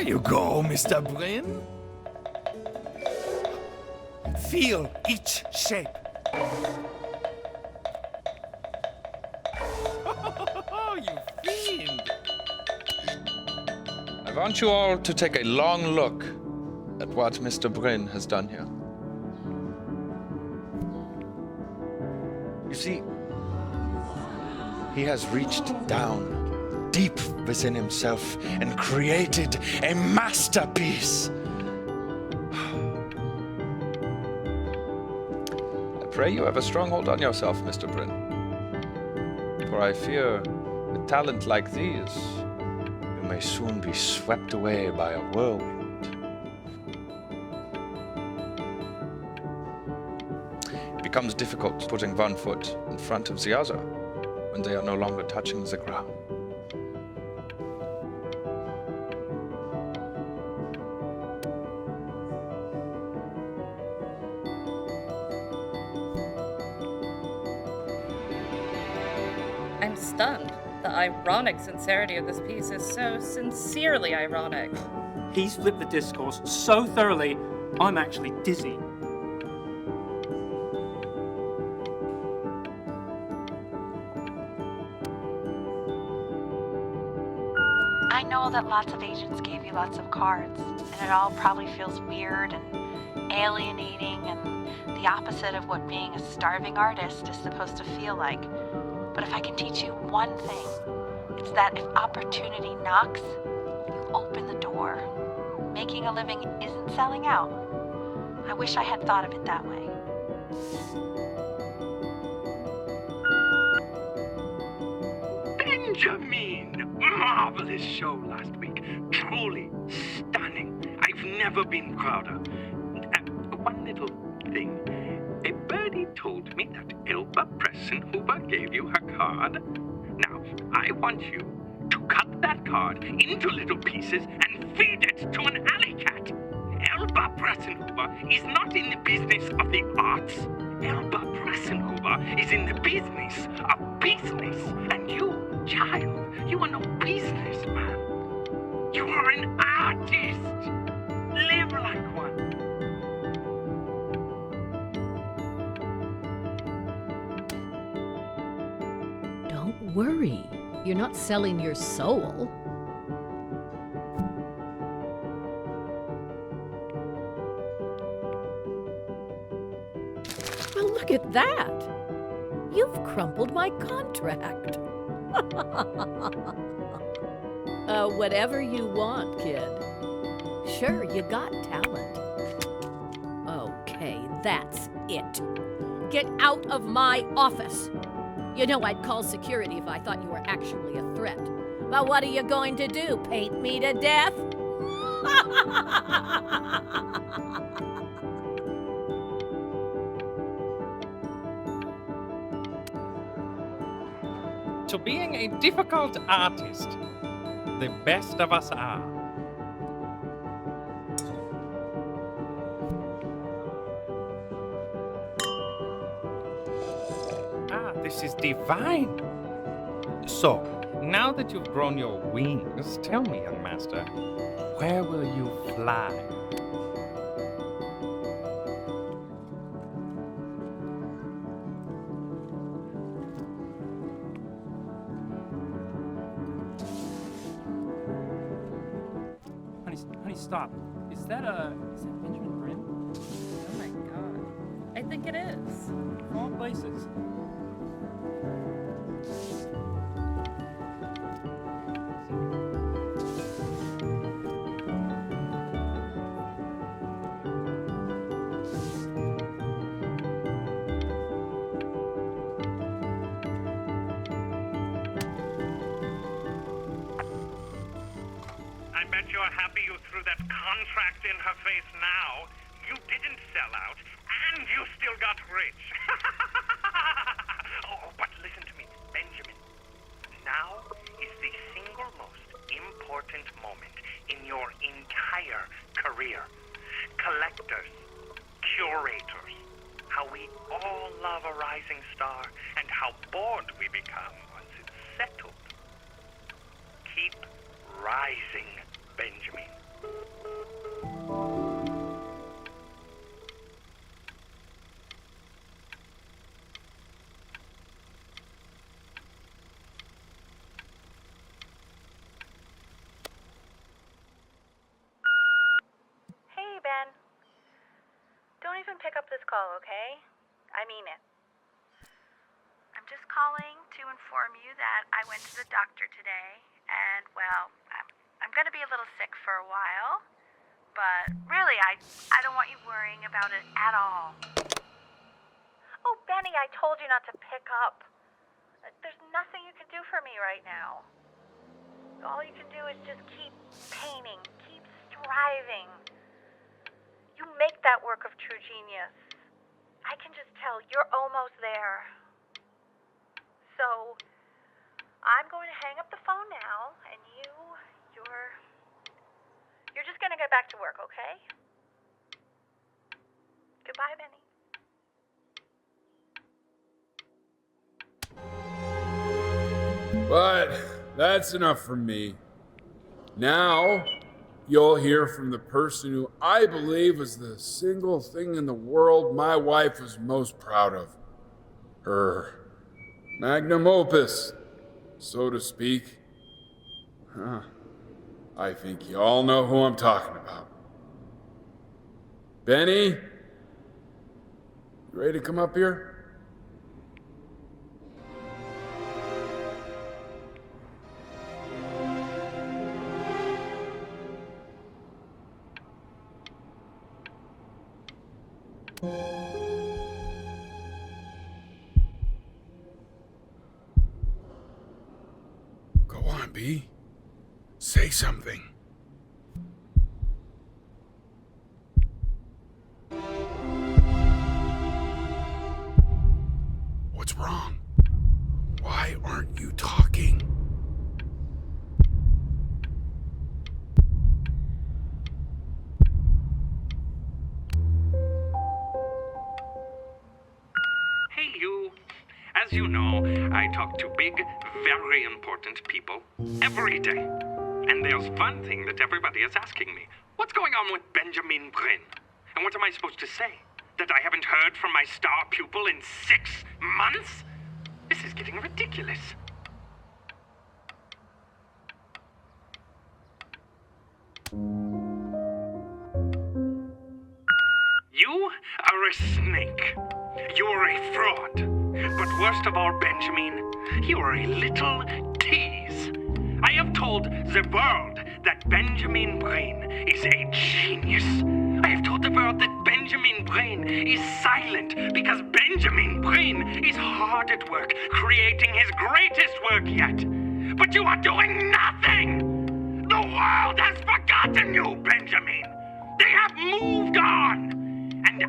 you go, Mr. Bryn. Feel each shape. Oh, you fiend! I want you all to take a long look at what Mr. Bryn has done here. You see, he has reached down deep within himself and created a masterpiece. I pray you have a strong hold on yourself, Mr. Bryn. For I fear, with talent like these, you may soon be swept away by a whirlwind. It becomes difficult putting one foot in front of the other when they are no longer touching the ground. I'm stunned. The ironic sincerity of this piece is so sincerely ironic. He's flipped the discourse so thoroughly, I'm actually dizzy. I know that lots of agents gave you lots of cards, and it all probably feels weird and alienating and the opposite of what being a starving artist is supposed to feel like. But if I can teach you one thing, it's that if opportunity knocks, you open the door. Making a living isn't selling out. I wish I had thought of it that way. Benjamin! Marvelous show last week. Truly stunning. I've never been prouder. One little thing. A birdie told me that Elba Pressenhuber gave you her card. Now, I want you to cut that card into little pieces and feed it to an alley cat. Elba Pressenhuber is not in the business of the arts. Elba Pressenhuber is in the business of business. And you, child, you are no businessman. You are an artist. Live like one. Don't worry. You're not selling your soul. Well, look at that. You've crumpled my contract. Whatever you want, kid. Sure, you got talent. Okay, that's it. Get out of my office. You know I'd call security if I thought you were actually a threat. But what are you going to do? Paint me to death? To being a difficult artist, the best of us are. This is divine. So, now that you've grown your wings, tell me, young master, where will you fly? Honey, stop. Is that Benjamin Bryn? Oh my god. I think it is. Of all places. I bet you're happy you threw that contract in her face now. You didn't sell out, and you still got rich. Oh, but listen to me, Benjamin. Now is the single most important moment in your entire career. Collectors, curators, how we all love a rising star, and how bored we become once it's settled. Keep rising, Benjamin. pick up this call, okay? I mean it. I'm just calling to inform you that I went to the doctor today, and, well, I'm going to be a little sick for a while, but really, I don't want you worrying about it at all. Oh, Benny, I told you not to pick up. There's nothing you can do for me right now. All you can do is just keep painting, keep striving. You make that work of true genius. I can just tell you're almost there. So, I'm going to hang up the phone now, and you're just going to get back to work, okay? Goodbye, Benny. But that's enough from me. Now, you'll hear from the person who I believe was the single thing in the world my wife was most proud of. Her magnum opus, so to speak. I think you all know who I'm talking about. Benny? You ready to come up here? Go on, B. Say something. What's wrong? Why aren't you talking? Hey, you. As you know, I talk to big, very important people every day. And there's one thing that everybody is asking me. What's going on with Benjamin Bryn? And what am I supposed to say? That I haven't heard from my star pupil in 6 months? This is getting ridiculous. You are a snake. You're a fraud. But worst of all, Benjamin, you're a little tease. I have told the world that Benjamin Bryn is a genius. I have told the world that Benjamin Bryn is silent because Benjamin Bryn is hard at work creating his greatest work yet. But you are doing nothing! The world has forgotten you, Benjamin! They have moved on! And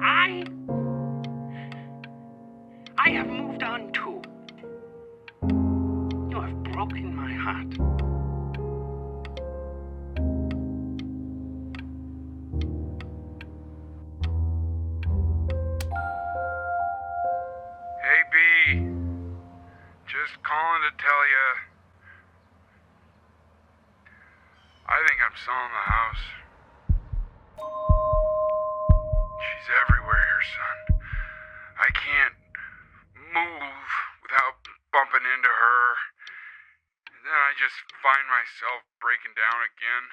I have moved on too. You have broken my heart. Hey, B. Just calling to tell you. I think I'm selling the house. She's everywhere here, son. I can't move without bumping into her. And then I just find myself breaking down again.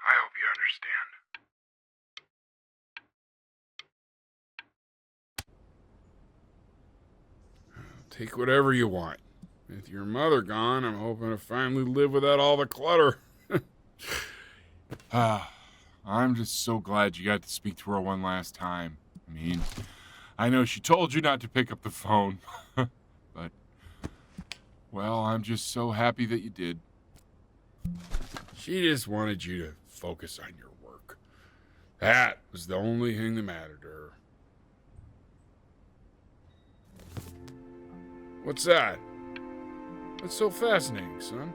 I hope you understand. Take whatever you want. With your mother gone, I'm hoping to finally live without all the clutter. I'm just so glad you got to speak to her one last time. I mean, I know she told you not to pick up the phone, but, well, I'm just so happy that you did. She just wanted you to focus on your work. That was the only thing that mattered to her. What's that? What's so fascinating, son?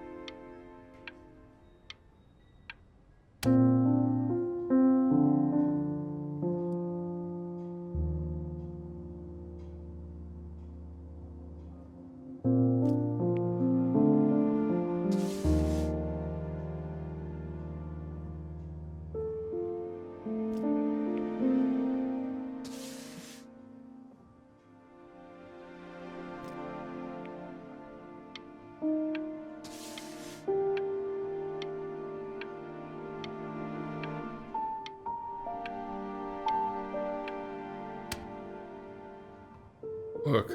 Look.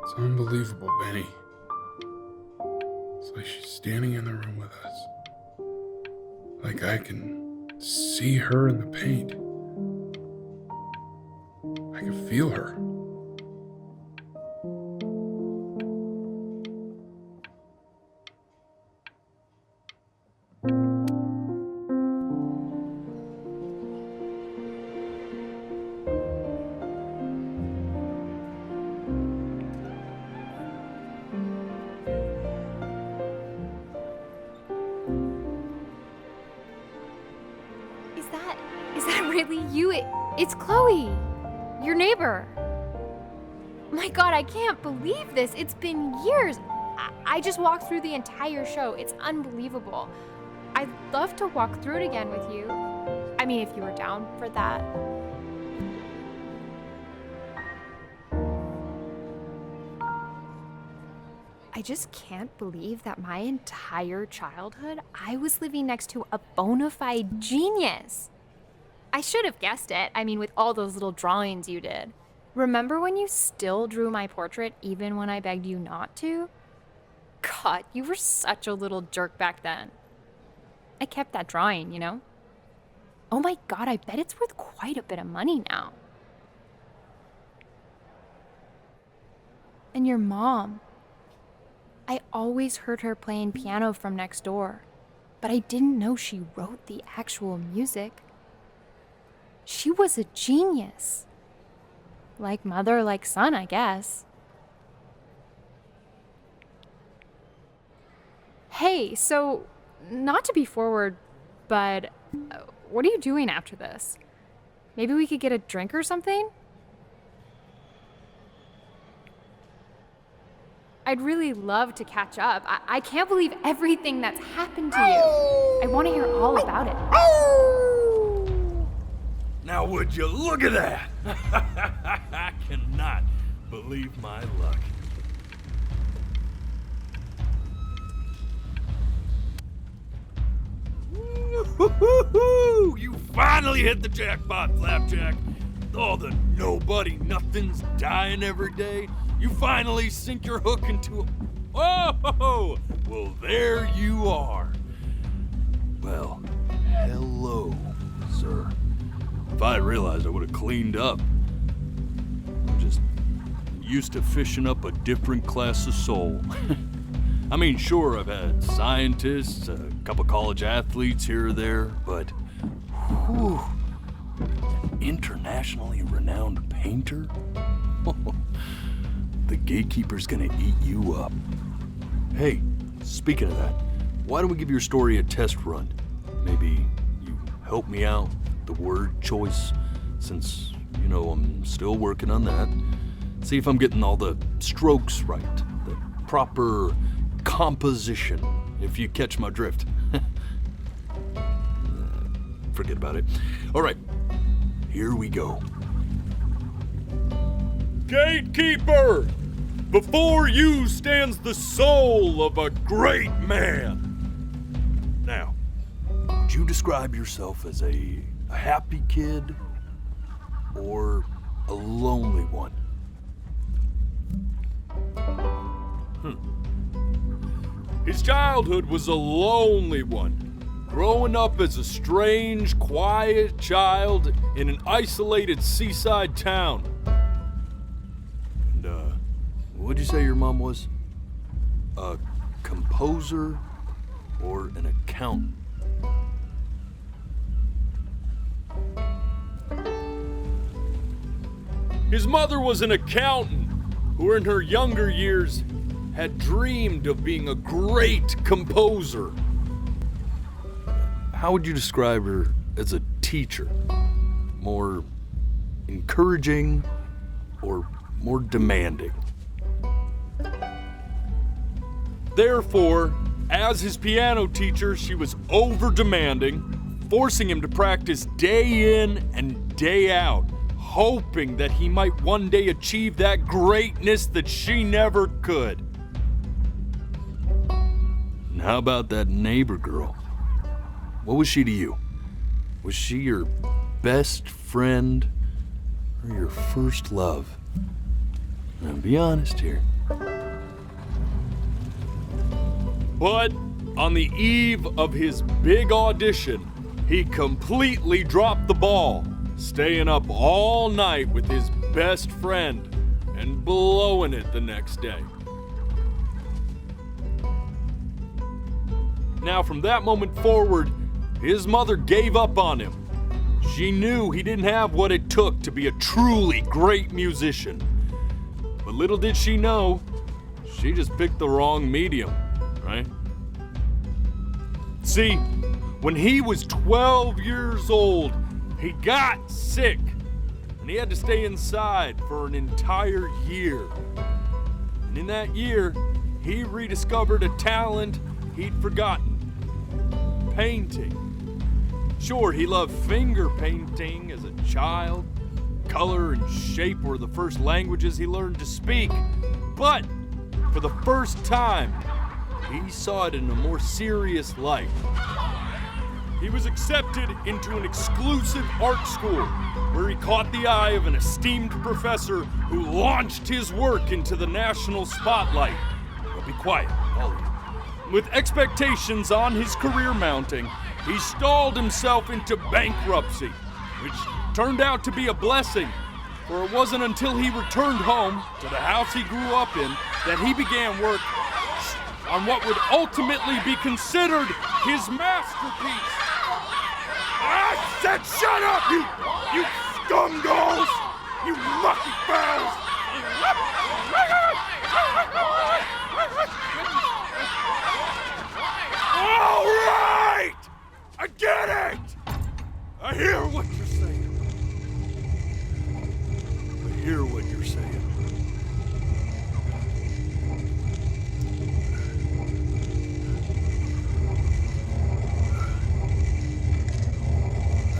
It's unbelievable, Benny. It's like she's standing in the room with us. Like I can see her in the paint. I can feel her. Is that really you? It's Chloe, your neighbor. My God, I can't believe this. It's been years. I just walked through the entire show. It's unbelievable. I'd love to walk through it again with you. I mean, if you were down for that. I just can't believe that my entire childhood, I was living next to a bona fide genius. I should have guessed it. I mean, with all those little drawings you did. Remember when you still drew my portrait even when I begged you not to? God, you were such a little jerk back then. I kept that drawing, you know? Oh my God, I bet it's worth quite a bit of money now. And your mom. I always heard her playing piano from next door, but I didn't know she wrote the actual music. She was a genius. Like mother, like son, I guess. Hey, so, not to be forward, but what are you doing after this? Maybe we could get a drink or something? I'd really love to catch up. I can't believe everything that's happened to you. I want to hear all about it. Now would you look at that? I cannot believe my luck. Woo-hoo-hoo-hoo! You finally hit the jackpot, Flapjack. All the nobody nothings dying every day. You finally sink your hook into a... Oh! Well, there you are. Well, hello, sir. If I had realized, I would have cleaned up. I'm just used to fishing up a different class of soul. I mean, sure, I've had scientists, a couple college athletes here or there, but whew, internationally renowned painter? The gatekeeper's gonna eat you up. Hey, speaking of that, why don't we give your story a test run? Maybe you help me out with the word choice, since, you know, I'm still working on that. See if I'm getting all the strokes right, the proper composition, if you catch my drift. Forget about it. All right, here we go. Gatekeeper! Before you stands the soul of a great man. Now, would you describe yourself as a happy kid or a lonely one? His childhood was a lonely one, growing up as a strange, quiet child in an isolated seaside town. And, what'd you say your mom was? A composer or an accountant? His mother was an accountant who in her younger years had dreamed of being a great composer. How would you describe her as a teacher? More encouraging or more demanding? Therefore, as his piano teacher, she was over-demanding, forcing him to practice day in and day out, hoping that he might one day achieve that greatness that she never could. And how about that neighbor girl? What was she to you? Was she your best friend or your first love? Now, be honest here. But on the eve of his big audition, he completely dropped the ball, staying up all night with his best friend and blowing it the next day. Now, from that moment forward, his mother gave up on him. She knew he didn't have what it took to be a truly great musician. But little did she know, she just picked the wrong medium, right? See, when he was 12 years old, he got sick, and he had to stay inside for an entire year. And in that year, he rediscovered a talent he'd forgotten: painting. Sure, he loved finger painting as a child. Color and shape were the first languages he learned to speak. But for the first time, he saw it in a more serious light. He was accepted into an exclusive art school where he caught the eye of an esteemed professor who launched his work into the national spotlight. But be quiet, all of you. With expectations on his career mounting, he stalled himself into bankruptcy, which turned out to be a blessing, for it wasn't until he returned home to the house he grew up in that he began work on what would ultimately be considered his masterpiece. I said shut up, you scumballs! You lucky fowls! All right! I get it! I hear what you're saying. I hear what you're saying.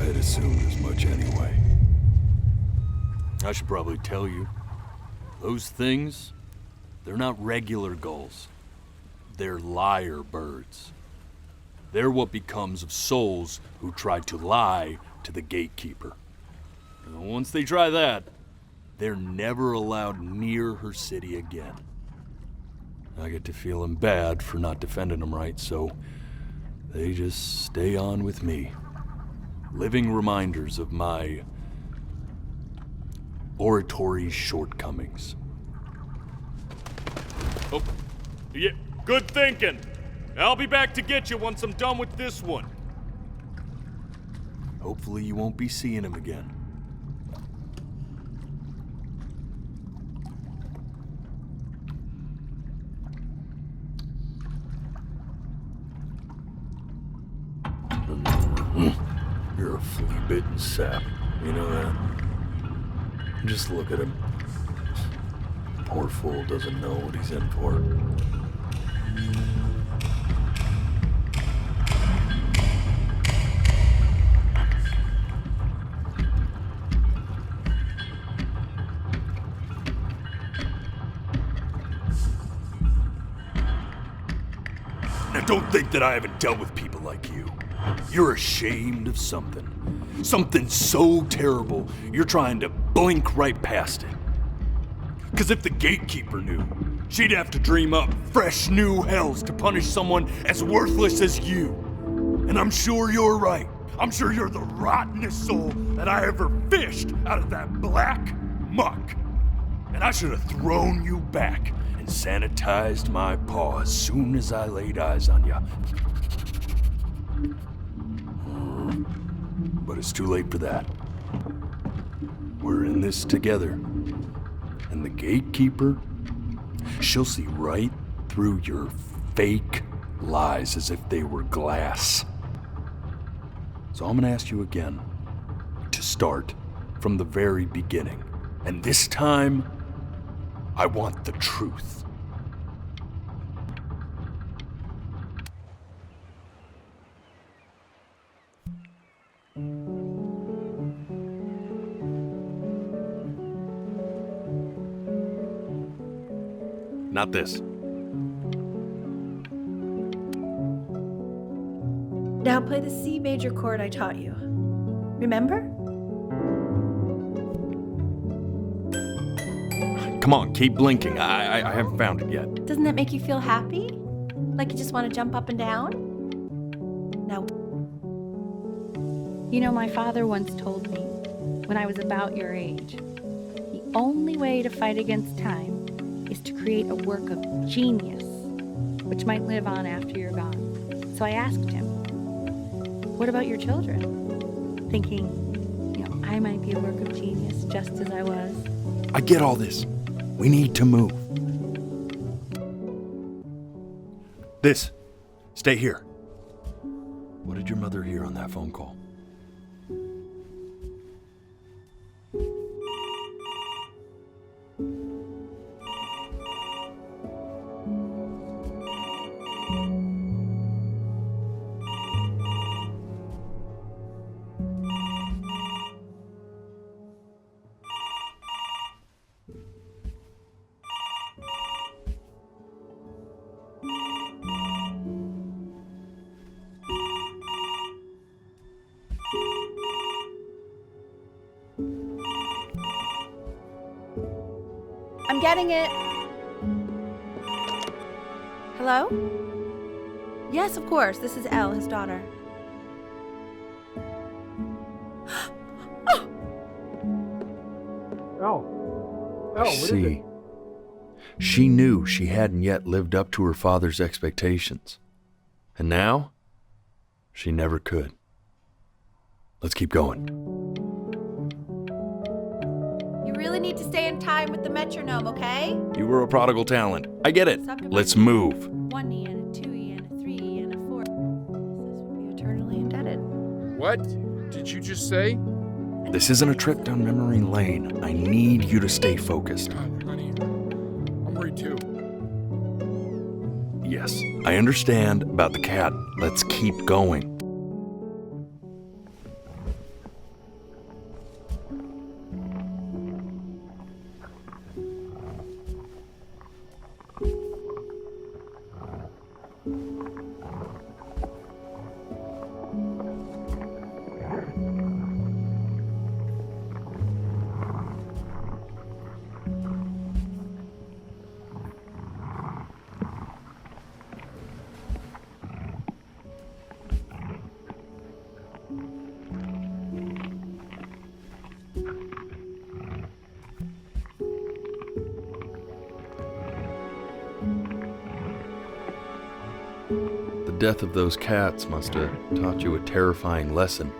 I had assumed as much anyway. I should probably tell you, those things, they're not regular gulls. They're lyre birds. They're what becomes of souls who try to lie to the gatekeeper. And once they try that, they're never allowed near her city again. I get to feeling bad for not defending them right, so they just stay on with me. Living reminders of my oratory shortcomings. Oh, yeah, good thinking. I'll be back to get you once I'm done with this one. Hopefully you won't be seeing him again. You're a flea-bitten sap. You know that? Just look at him. Poor fool doesn't know what he's in for. Now don't think that I haven't dealt with people like you. You're ashamed of something. Something so terrible, you're trying to blink right past it. Because if the gatekeeper knew, she'd have to dream up fresh new hells to punish someone as worthless as you. And I'm sure you're right. I'm sure you're the rottenest soul that I ever fished out of that black muck. And I should have thrown you back and sanitized my paw as soon as I laid eyes on you. But it's too late for that. We're in this together. And the gatekeeper, she'll see right through your fake lies as if they were glass. So I'm gonna ask you again to start from the very beginning. And this time, I want the truth. Not this. Now play the C major chord I taught you. Remember? Come on, keep blinking. I haven't found it yet. Doesn't that make you feel happy? Like you just want to jump up and down? No. You know, my father once told me, when I was about your age, the only way to fight against time is to create a work of genius, which might live on after you're gone. So I asked him, what about your children? Thinking, I might be a work of genius just as I was. I get all this. We need to move. This. Stay here. What did your mother hear on that phone call? I'm getting it. Hello? Yes, of course. This is Elle, his daughter. what is it? See, she knew she hadn't yet lived up to her father's expectations. And now, she never could. Let's keep going. You really need to stay in time with the metronome, okay? You were a prodigal talent. I get it. Let's move. 1 E and a 2 E and a 3 E and a 4. This would be eternally indebted. What did you just say? This isn't a trip down memory lane. I need you to stay focused. God, honey, I'm worried too. Yes, I understand about the cat. Let's keep going. The death of those cats must have taught you a terrifying lesson.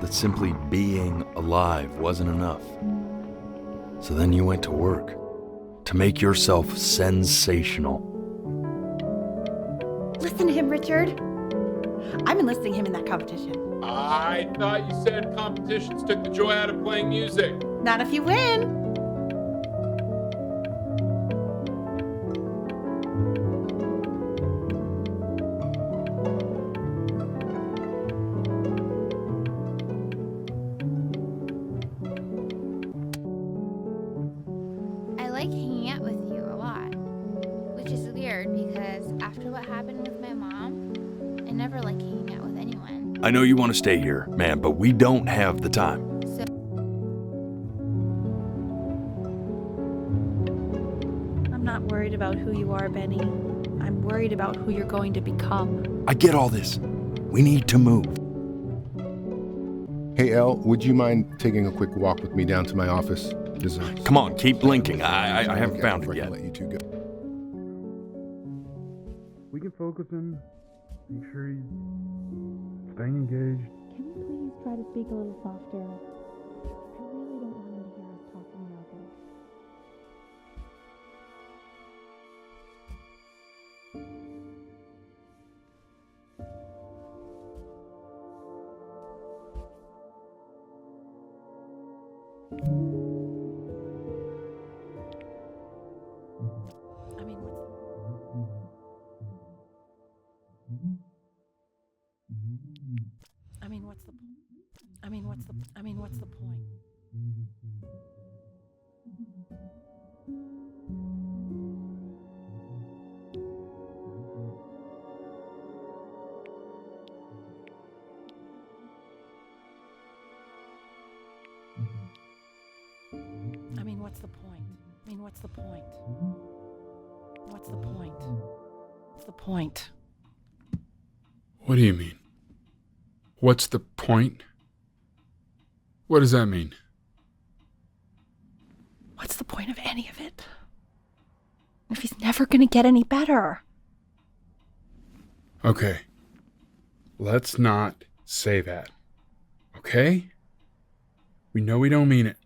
That simply being alive wasn't enough. So then you went to work to make yourself sensational. Listen to him, Richard. I'm enlisting him in that competition. I thought you said competitions took the joy out of playing music. Not if you win. I like hanging out with you a lot, which is weird because after what happened with my mom, I never like hanging out with anyone. I know you want to stay here, man, but we don't have the time. So I'm not worried about who you are, Benny. I'm worried about who you're going to become. I get all this. We need to move. Hey, Elle, would you mind taking a quick walk with me down to my office? Come on, keep blinking. I haven't found it yet. We can focus in, make sure he's staying engaged. Can we please try to speak a little softer? I really don't want him to hear us talking about this. What's the point? What's the point? I mean, what's the point? What's the point? What's the point? What do you mean? What's the point? What does that mean? What's the point of any of it? If he's never gonna get any better. Okay. Let's not say that. Okay? We know we don't mean it.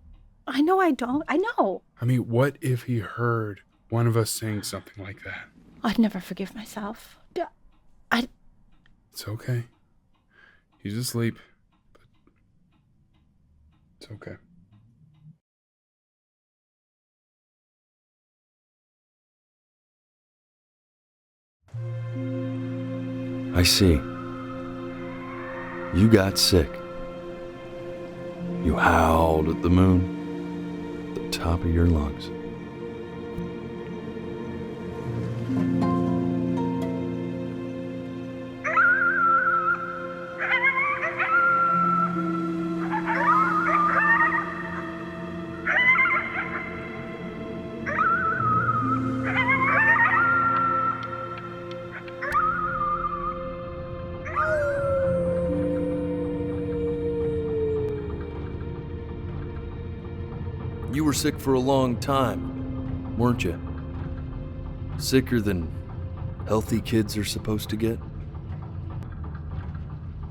I know I don't. I know. I mean, what if he heard one of us saying something like that? I'd never forgive myself. It's okay. He's asleep. But it's okay. I see. You got sick. You howled at the moon, at the top of your lungs. You were sick for a long time, weren't you? Sicker than healthy kids are supposed to get?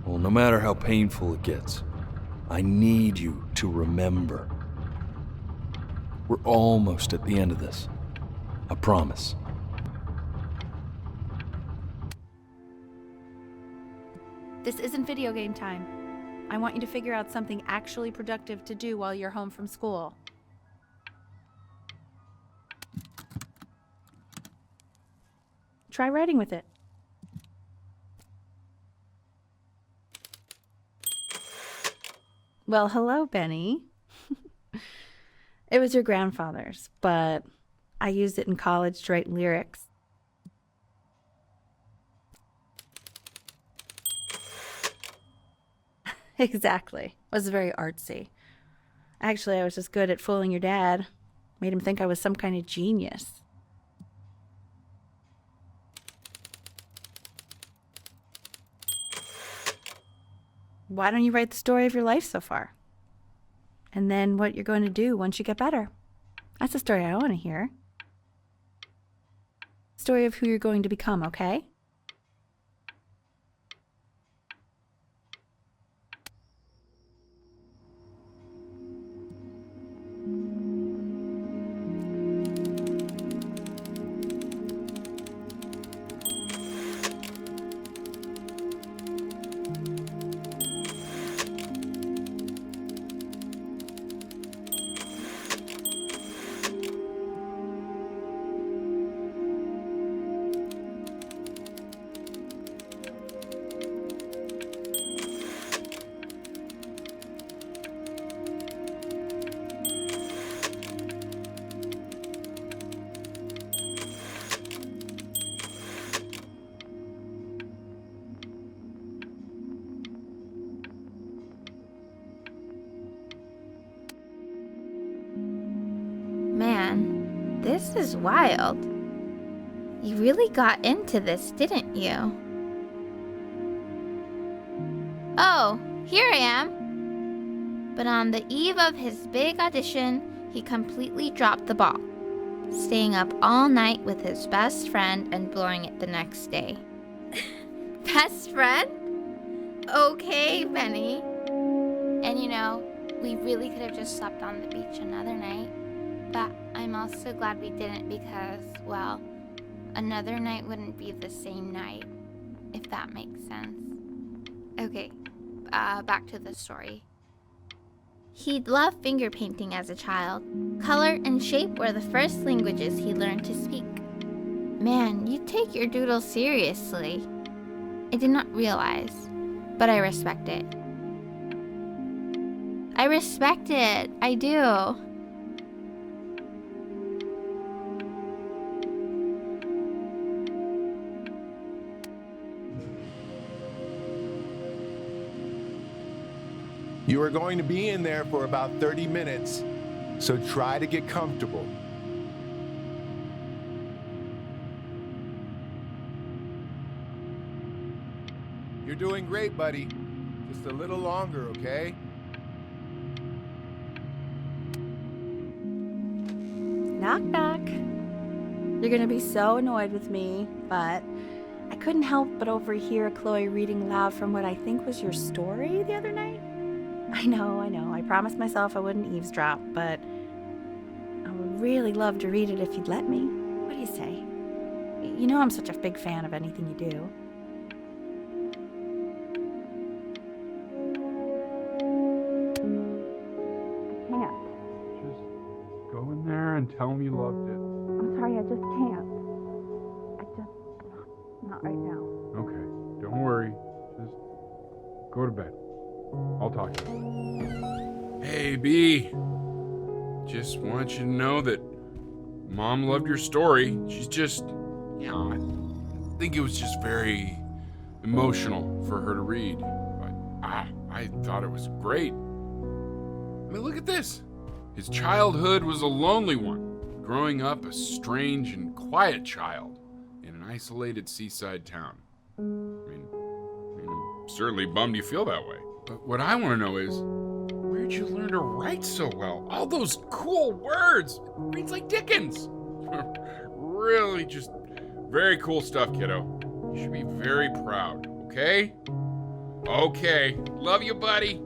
Well, no matter how painful it gets, I need you to remember. We're almost at the end of this. I promise. This isn't video game time. I want you to figure out something actually productive to do while you're home from school. Try writing with it. Well, hello, Benny. It was your grandfather's, but I used it in college to write lyrics. Exactly. It was very artsy. Actually, I was just good at fooling your dad. Made him think I was some kind of genius. Why don't you write the story of your life so far? And then what you're going to do once you get better. That's the story I want to hear. Story of who you're going to become, okay? Man, this is wild. You really got into this, didn't you? Oh, here I am. But on the eve of his big audition, he completely dropped the ball, staying up all night with his best friend and blowing it the next day. Best friend? Okay, Benny. And you know, we really could have just slept on the beach another night. But I'm also glad we didn't because, well, another night wouldn't be the same night, if that makes sense. Okay, back to the story. He'd loved finger painting as a child. Color and shape were the first languages he learned to speak. Man, you take your doodle seriously. I did not realize, but I respect it. I respect it, I do. You are going to be in there for about 30 minutes, so try to get comfortable. You're doing great, buddy. Just a little longer, okay? Knock, knock. You're gonna be so annoyed with me, but I couldn't help but overhear Chloe reading aloud from what I think was your story the other night. I know. I promised myself I wouldn't eavesdrop, but I would really love to read it if you'd let me. What do you say? You know I'm such a big fan of anything you do. I can't. Just go in there and tell him you loved it. I'm sorry, I just can't. Not right now. Okay, don't worry. Just go to bed. I'll talk to you. Hey, B. Just want you to know that Mom loved your story. She's just, I think it was just very emotional for her to read. But I thought it was great. I mean, look at this. His childhood was a lonely one, growing up a strange and quiet child in an isolated seaside town. I mean, I'm certainly bummed you feel that way. But what I want to know is, where'd you learn to write so well? All those cool words. It reads like Dickens. Really just very cool stuff, kiddo. You should be very proud, okay? Okay. Love you, buddy.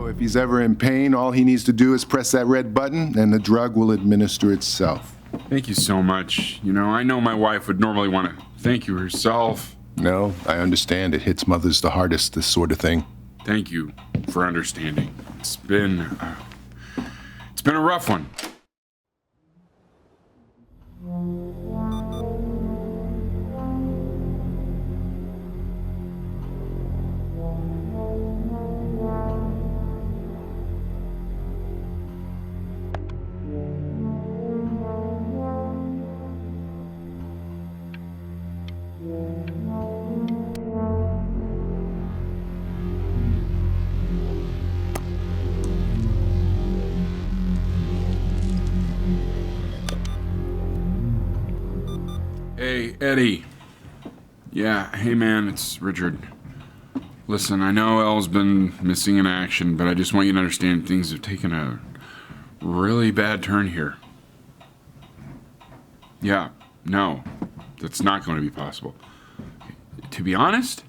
If he's ever in pain, all he needs to do is press that red button and the drug will administer itself. Thank you so much. You know, I know my wife would normally want to thank you herself. No, I understand. It hits mothers the hardest, this sort of thing. Thank you for understanding. It's been a rough one. Hey, Eddie. Yeah, hey man, it's Richard. Listen, I know Elle's been missing in action, but I just want you to understand things have taken a really bad turn here. Yeah, no, that's not going to be possible. To be honest,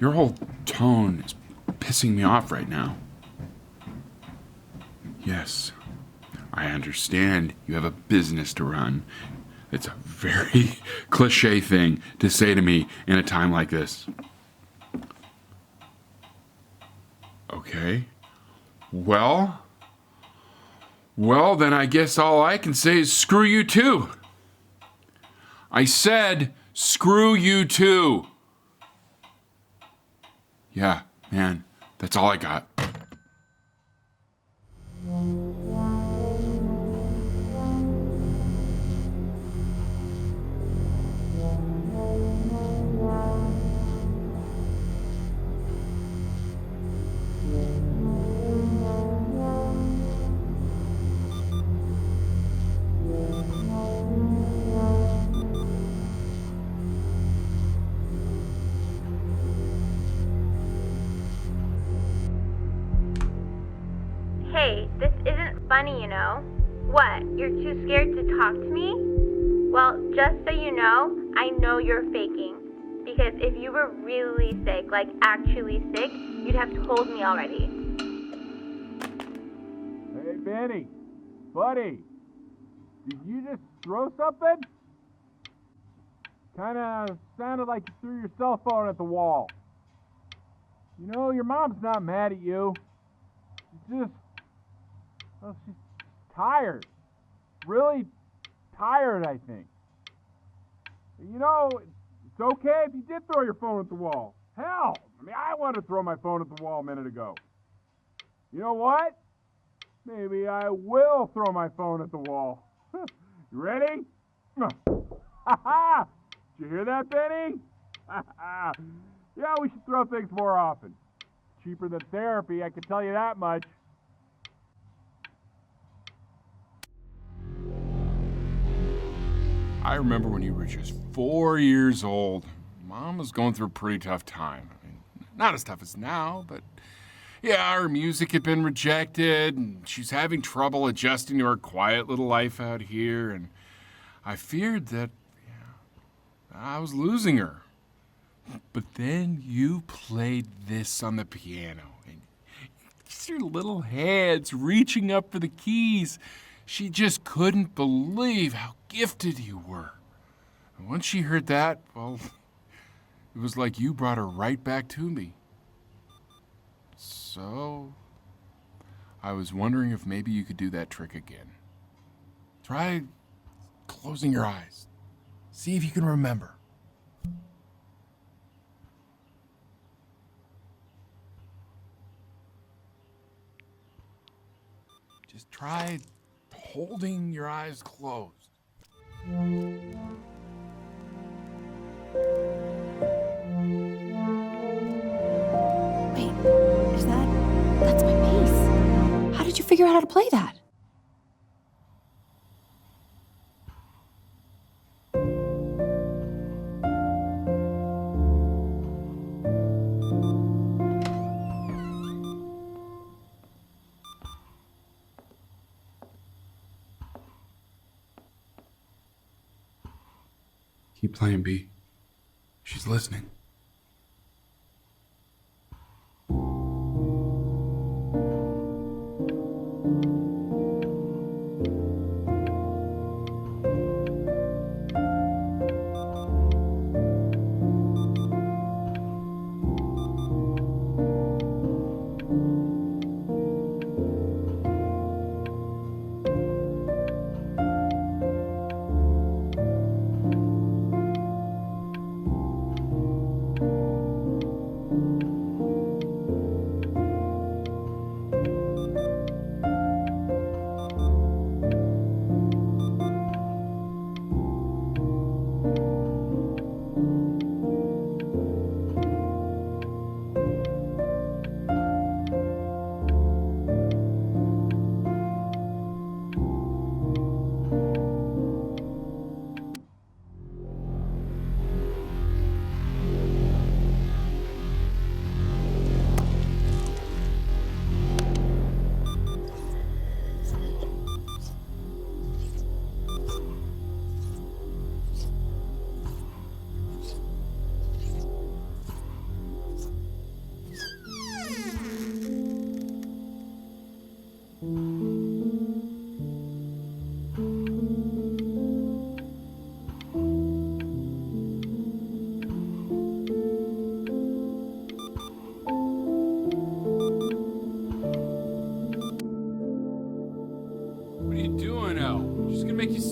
your whole tone is pissing me off right now. Yes, I understand you have a business to run. It's a very cliche thing to say to me in a time like this. Okay, Well, then I guess all I can say is screw you too. I said screw you too. Yeah, man, that's all I got. Hey, this isn't funny, you know. What, you're too scared to talk to me? Well, just so you know, I know you're faking. Because if you were really sick, like actually sick, you'd have told me already. Hey, Benny. Buddy. Did you just throw something? Kinda sounded like you threw your cell phone at the wall. You know, your mom's not mad at you. She's she's tired. Really tired, I think. You know, it's okay if you did throw your phone at the wall. Hell, I mean, I wanted to throw my phone at the wall a minute ago. You know what? Maybe I will throw my phone at the wall. You ready? Ha-ha! Did you hear that, Benny? Yeah, we should throw things more often. Cheaper than therapy, I can tell you that much. I remember when you were just 4 years old. Mom was going through a pretty tough time. I mean, not as tough as now, but yeah, her music had been rejected, and she's having trouble adjusting to her quiet little life out here, and I feared that I was losing her. But then you played this on the piano, and just your little hands reaching up for the keys. She just couldn't believe how gifted you were. And once she heard that, well, it was like you brought her right back to me. So, I was wondering if maybe you could do that trick again. Try closing your eyes. See if you can remember. Just try holding your eyes closed. Wait, that's my bass. How did you figure out how to play that? Keep playing, B. She's listening.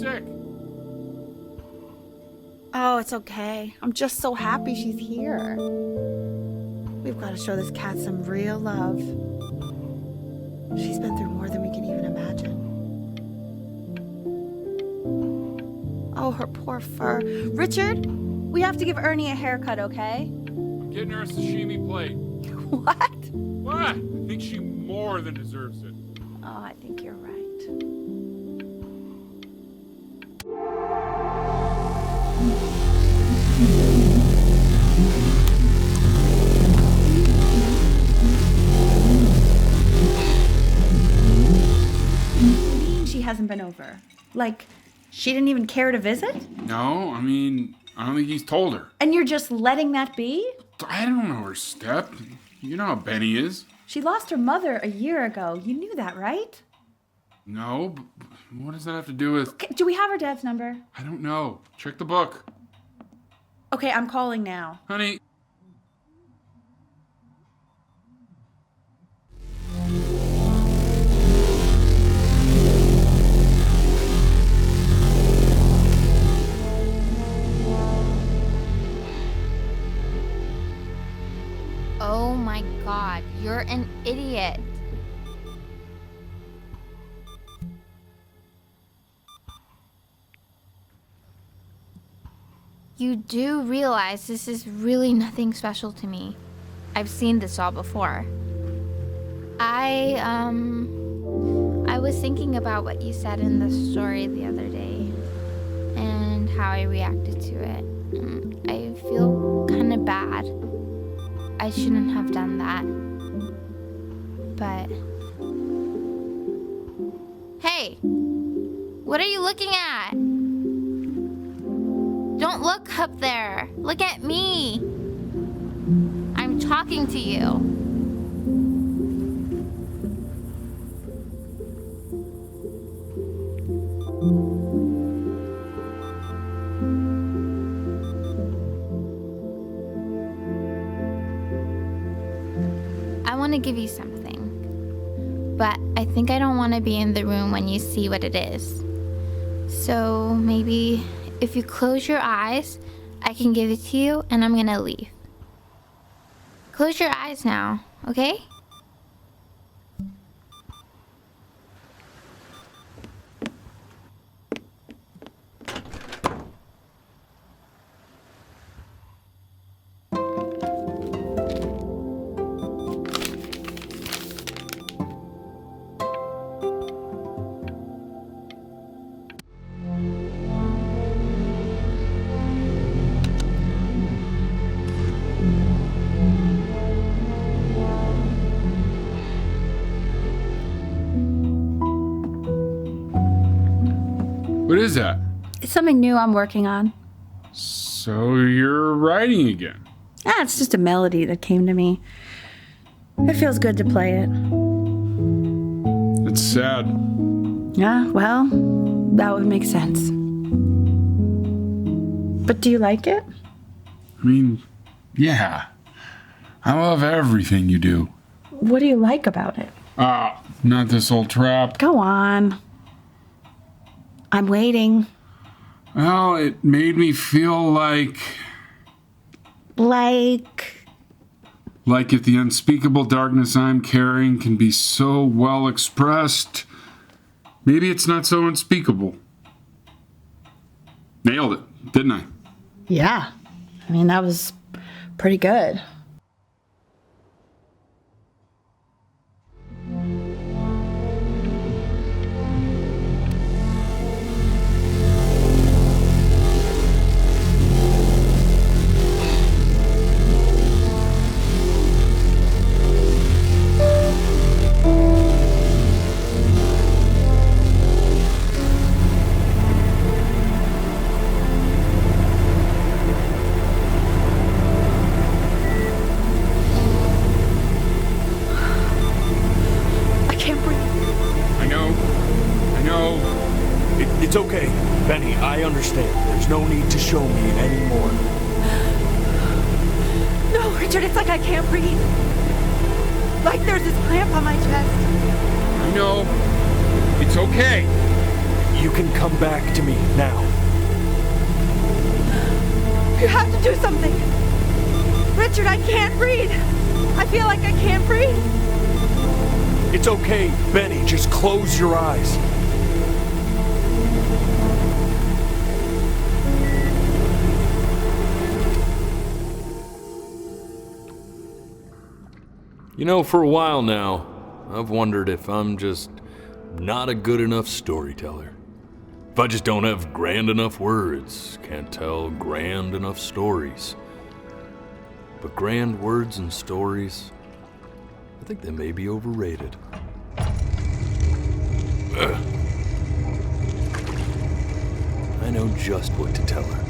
sick? Oh, it's okay. I'm just so happy she's here. We've got to show this cat some real love. She's been through more than we can even imagine. Oh, her poor fur. Richard, we have to give Ernie a haircut, okay? I'm getting her a sashimi plate. What? What? I think she more than deserves it. Oh, I think you're right. She hasn't been over. Like, she didn't even care to visit? No, I mean, I don't think he's told her. And you're just letting that be? I don't know her step. You know how Benny is. She lost her mother a year ago. You knew that, right? No, but what does that have to do with... Okay, do we have her dad's number? I don't know. Check the book. Okay, I'm calling now. Honey. Oh my god, you're an idiot. You do realize this is really nothing special to me. I've seen this all before. I was thinking about what you said in the story the other day and how I reacted to it. I feel kind of bad. I shouldn't have done that. But... Hey! What are you looking at? Don't look up there. Look at me. I'm talking to you. I want to give you something, but I think I don't want to be in the room when you see what it is. So maybe if you close your eyes, I can give it to you and I'm gonna leave. Close your eyes now, okay? What is that? It's something new I'm working on. So you're writing again? It's just a melody that came to me. It feels good to play it. It's sad. Yeah, well, that would make sense. But do you like it? I mean, yeah. I love everything you do. What do you like about it? Not this old trap. Go on. I'm waiting. Well, it made me feel like if the unspeakable darkness I'm carrying can be so well expressed, maybe it's not so unspeakable. Nailed it, didn't I? Yeah. I mean, that was pretty good. It's okay, Benny, I understand. There's no need to show me anymore. No, Richard, it's like I can't breathe. Like there's this cramp on my chest. I know. It's okay. You can come back to me now. You have to do something. Richard, I can't breathe. I feel like I can't breathe. It's okay, Benny. Just close your eyes. You know, for a while now, I've wondered if I'm just not a good enough storyteller. If I just don't have grand enough words, can't tell grand enough stories. But grand words and stories, I think they may be overrated. I know just what to tell her.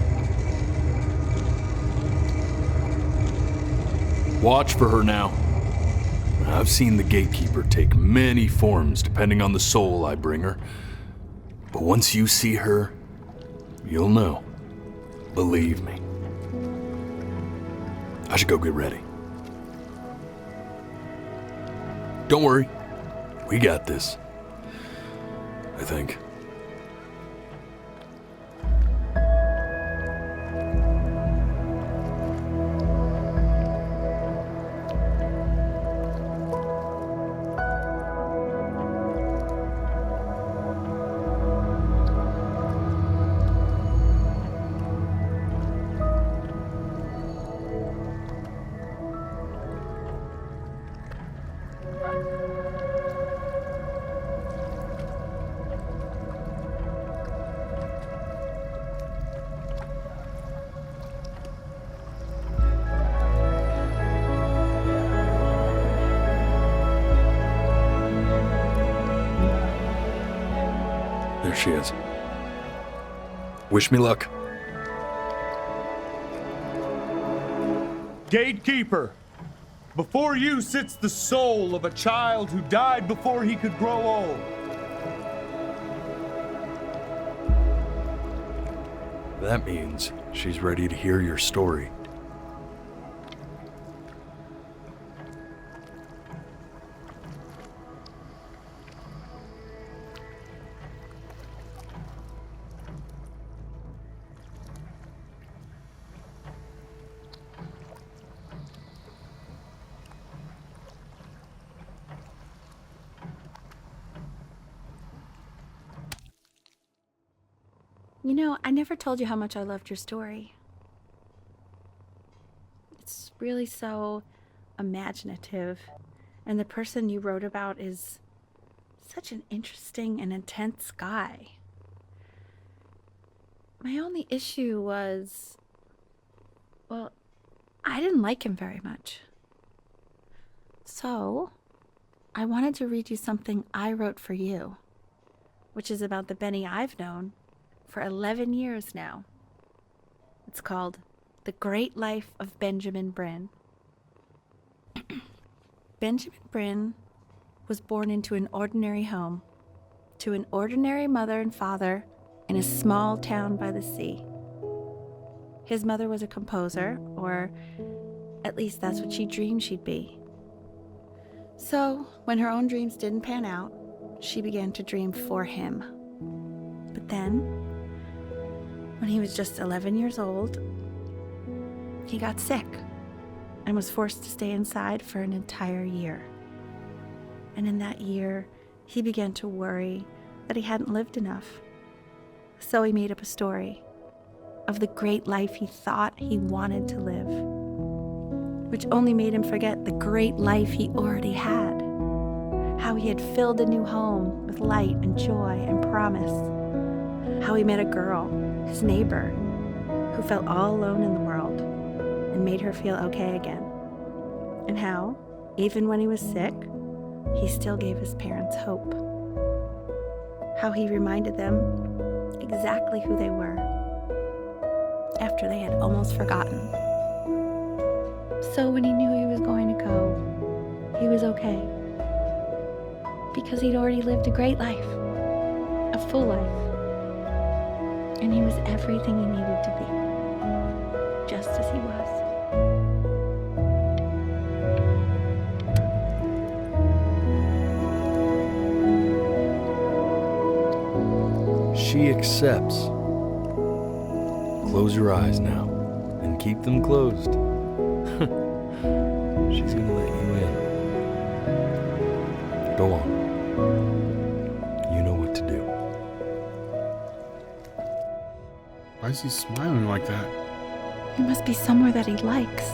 Watch for her now. I've seen the gatekeeper take many forms depending on the soul I bring her. But once you see her, you'll know. Believe me. I should go get ready. Don't worry. We got this. I think. There she is. Wish me luck. Gatekeeper, before you sits the soul of a child who died before he could grow old. That means she's ready to hear your story. You know, I never told you how much I loved your story. It's really so imaginative, and the person you wrote about is such an interesting and intense guy. My only issue was, well, I didn't like him very much. So, I wanted to read you something I wrote for you, which is about the Benny I've known for 11 years now. It's called The Great Life of Benjamin Bryn. Benjamin Bryn was born into an ordinary home, to an ordinary mother and father in a small town by the sea. His mother was a composer, or at least that's what she dreamed she'd be. So, when her own dreams didn't pan out, she began to dream for him. But then, when he was just 11 years old, he got sick and was forced to stay inside for an entire year. And in that year, he began to worry that he hadn't lived enough. So he made up a story of the great life he thought he wanted to live, which only made him forget the great life he already had, how he had filled a new home with light and joy and promise, how he met a girl, his neighbor, who felt all alone in the world and made her feel okay again. And how, even when he was sick, he still gave his parents hope. How he reminded them exactly who they were after they had almost forgotten. So when he knew he was going to go, he was okay. Because he'd already lived a great life, a full life. And he was everything he needed to be, just as he was. she accepts. Close your eyes now, and keep them closed. She's gonna let you in. Go on. You know what to do. Why is he smiling like that? He must be somewhere that he likes.